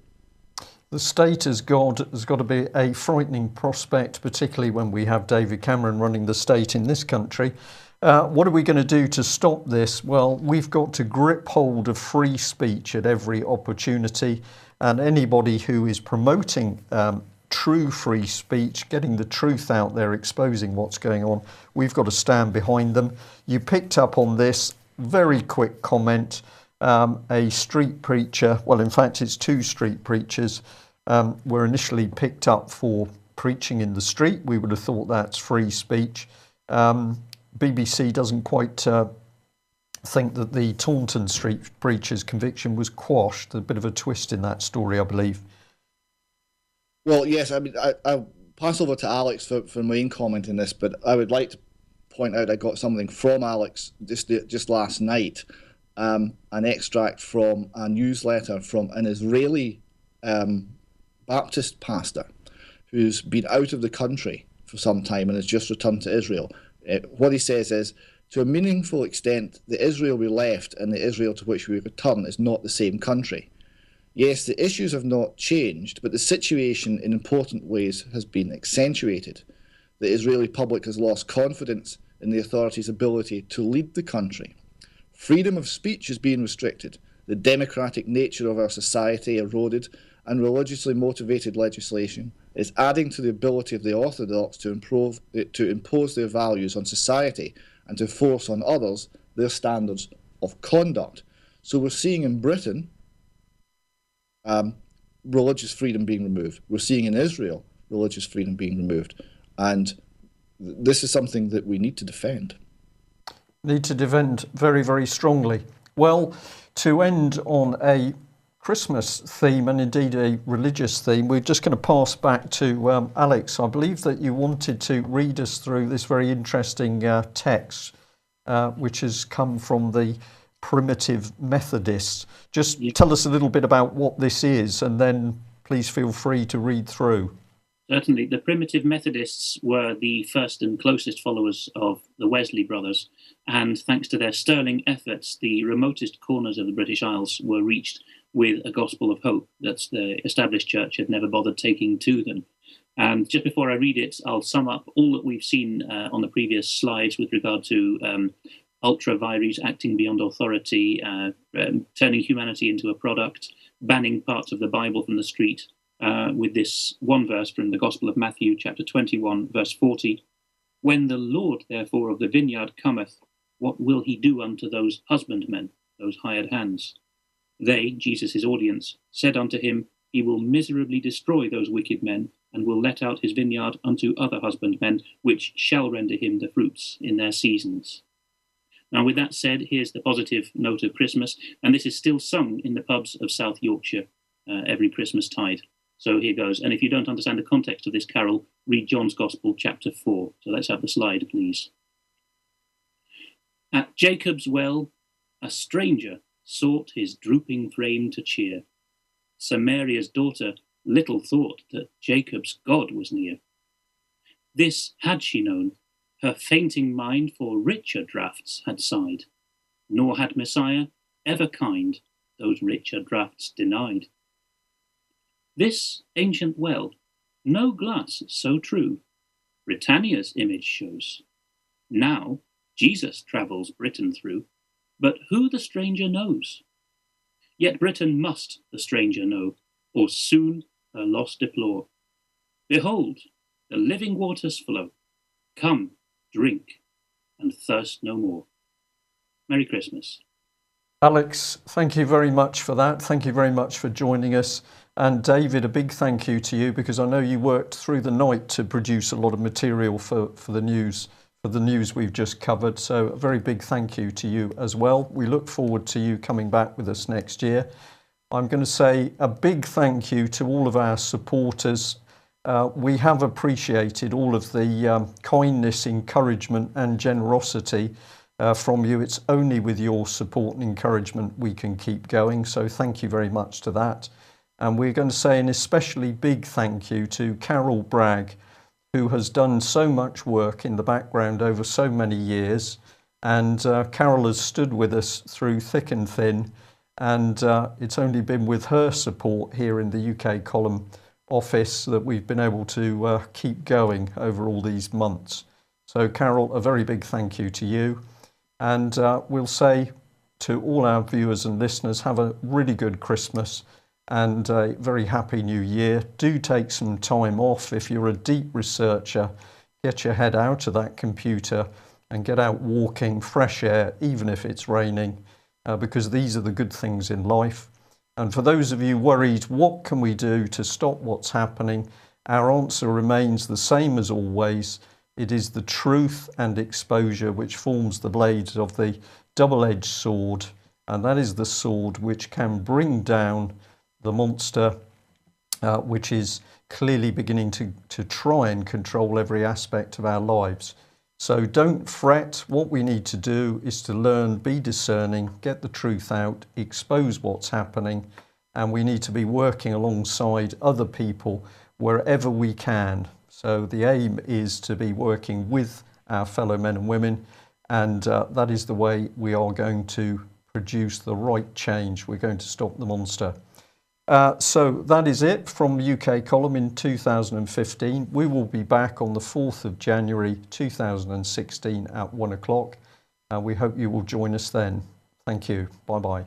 The state as God has got to be a frightening prospect, particularly when we have David Cameron running the state in this country. What are we going to do to stop this? Well, we've got to grip hold of free speech at every opportunity, and anybody who is promoting true free speech, getting the truth out there, exposing what's going on, we've got to stand behind them. You picked up on this. Very quick comment. A street preacher, well, in fact, it's two street preachers, were initially picked up for preaching in the street. We would have thought that's free speech. BBC doesn't quite think that the Taunton street preacher's conviction was quashed. There's a bit of a twist in that story, I believe. Well, yes, I mean, I'll pass over to Alex for main comment in this, but I would like to point out I got something from Alex just last night, an extract from a newsletter from an Israeli Baptist pastor who's been out of the country for some time and has just returned to Israel. What he says is, to a meaningful extent, the Israel we left and the Israel to which we return is not the same country. Yes, the issues have not changed, but the situation in important ways has been accentuated. The Israeli public has lost confidence in the authorities' ability to lead the country. Freedom of speech is being restricted, the democratic nature of our society eroded, and religiously motivated legislation is adding to the ability of the orthodox to impose their values on society and to force on others their standards of conduct. So we're seeing in Britain religious freedom being removed. We're seeing in Israel religious freedom being removed. And this is something that we need to defend. Need to defend very, very strongly. Well, to end on a Christmas theme and indeed a religious theme, we're just going to pass back to Alex. I believe that you wanted to read us through this very interesting text, which has come from the Primitive Methodists. Just tell us a little bit about what this is, and then please feel free to read through. Certainly. The primitive Methodists were the first and closest followers of the Wesley brothers, and thanks to their sterling efforts, the remotest corners of the British Isles were reached with a gospel of hope that the established church had never bothered taking to them. And just before I read it, I'll sum up all that we've seen on the previous slides with regard to ultra vires acting beyond authority, turning humanity into a product, banning parts of the Bible from the street, with this one verse from the Gospel of Matthew, chapter 21, verse 40. When the Lord, therefore, of the vineyard cometh, what will he do unto those husbandmen, those hired hands? They, Jesus' audience, said unto him, he will miserably destroy those wicked men, and will let out his vineyard unto other husbandmen, which shall render him the fruits in their seasons. Now, with that said, here's the positive note of Christmas, and this is still sung in the pubs of South Yorkshire every Christmas tide. So here goes. And if you don't understand the context of this carol, read John's Gospel, chapter 4. So let's have the slide, please. At Jacob's well, a stranger sought his drooping frame to cheer. Samaria's daughter little thought that Jacob's God was near. This had she known, her fainting mind for richer draughts had sighed, nor had Messiah, ever kind, those richer draughts denied. This ancient well, no glass so true, Britannia's image shows. Now Jesus travels Britain through, but who the stranger knows? Yet Britain must the stranger know, or soon her loss deplore. Behold, the living waters flow. Come, drink, and thirst no more. Merry Christmas. Alex, thank you very much for that. Thank you very much for joining us. And David, a big thank you to you, because I know you worked through the night to produce a lot of material for the news we've just covered. So a very big thank you to you as well. We look forward to you coming back with us next year. I'm going to say a big thank you to all of our supporters. We have appreciated all of the kindness, encouragement and generosity from you. It's only with your support and encouragement we can keep going. So thank you very much to that. And we're going to say an especially big thank you to Carol Bragg, who has done so much work in the background over so many years. And Carol has stood with us through thick and thin. And it's only been with her support here in the UK Column office that we've been able to keep going over all these months. So Carol, a very big thank you to you. And we'll say to all our viewers and listeners, have a really good Christmas and a very happy new year. Do take some time off. If you're a deep researcher, get your head out of that computer and get out walking, fresh air, even if it's raining, because these are the good things in life. And for those of you worried, what can we do to stop what's happening? Our answer remains the same as always. It is the truth and exposure which forms the blade of the double-edged sword, and that is the sword which can bring down the monster, which is clearly beginning to try and control every aspect of our lives. So don't fret. What we need to do is to learn, be discerning, get the truth out, expose what's happening, and we need to be working alongside other people wherever we can. So the aim is to be working with our fellow men and women, and that is the way we are going to produce the right change. We're going to stop the monster. So that is it from UK Column in 2015. We will be back on the 4th of January 2016 at 1 o'clock. We hope you will join us then. Thank you. Bye-bye.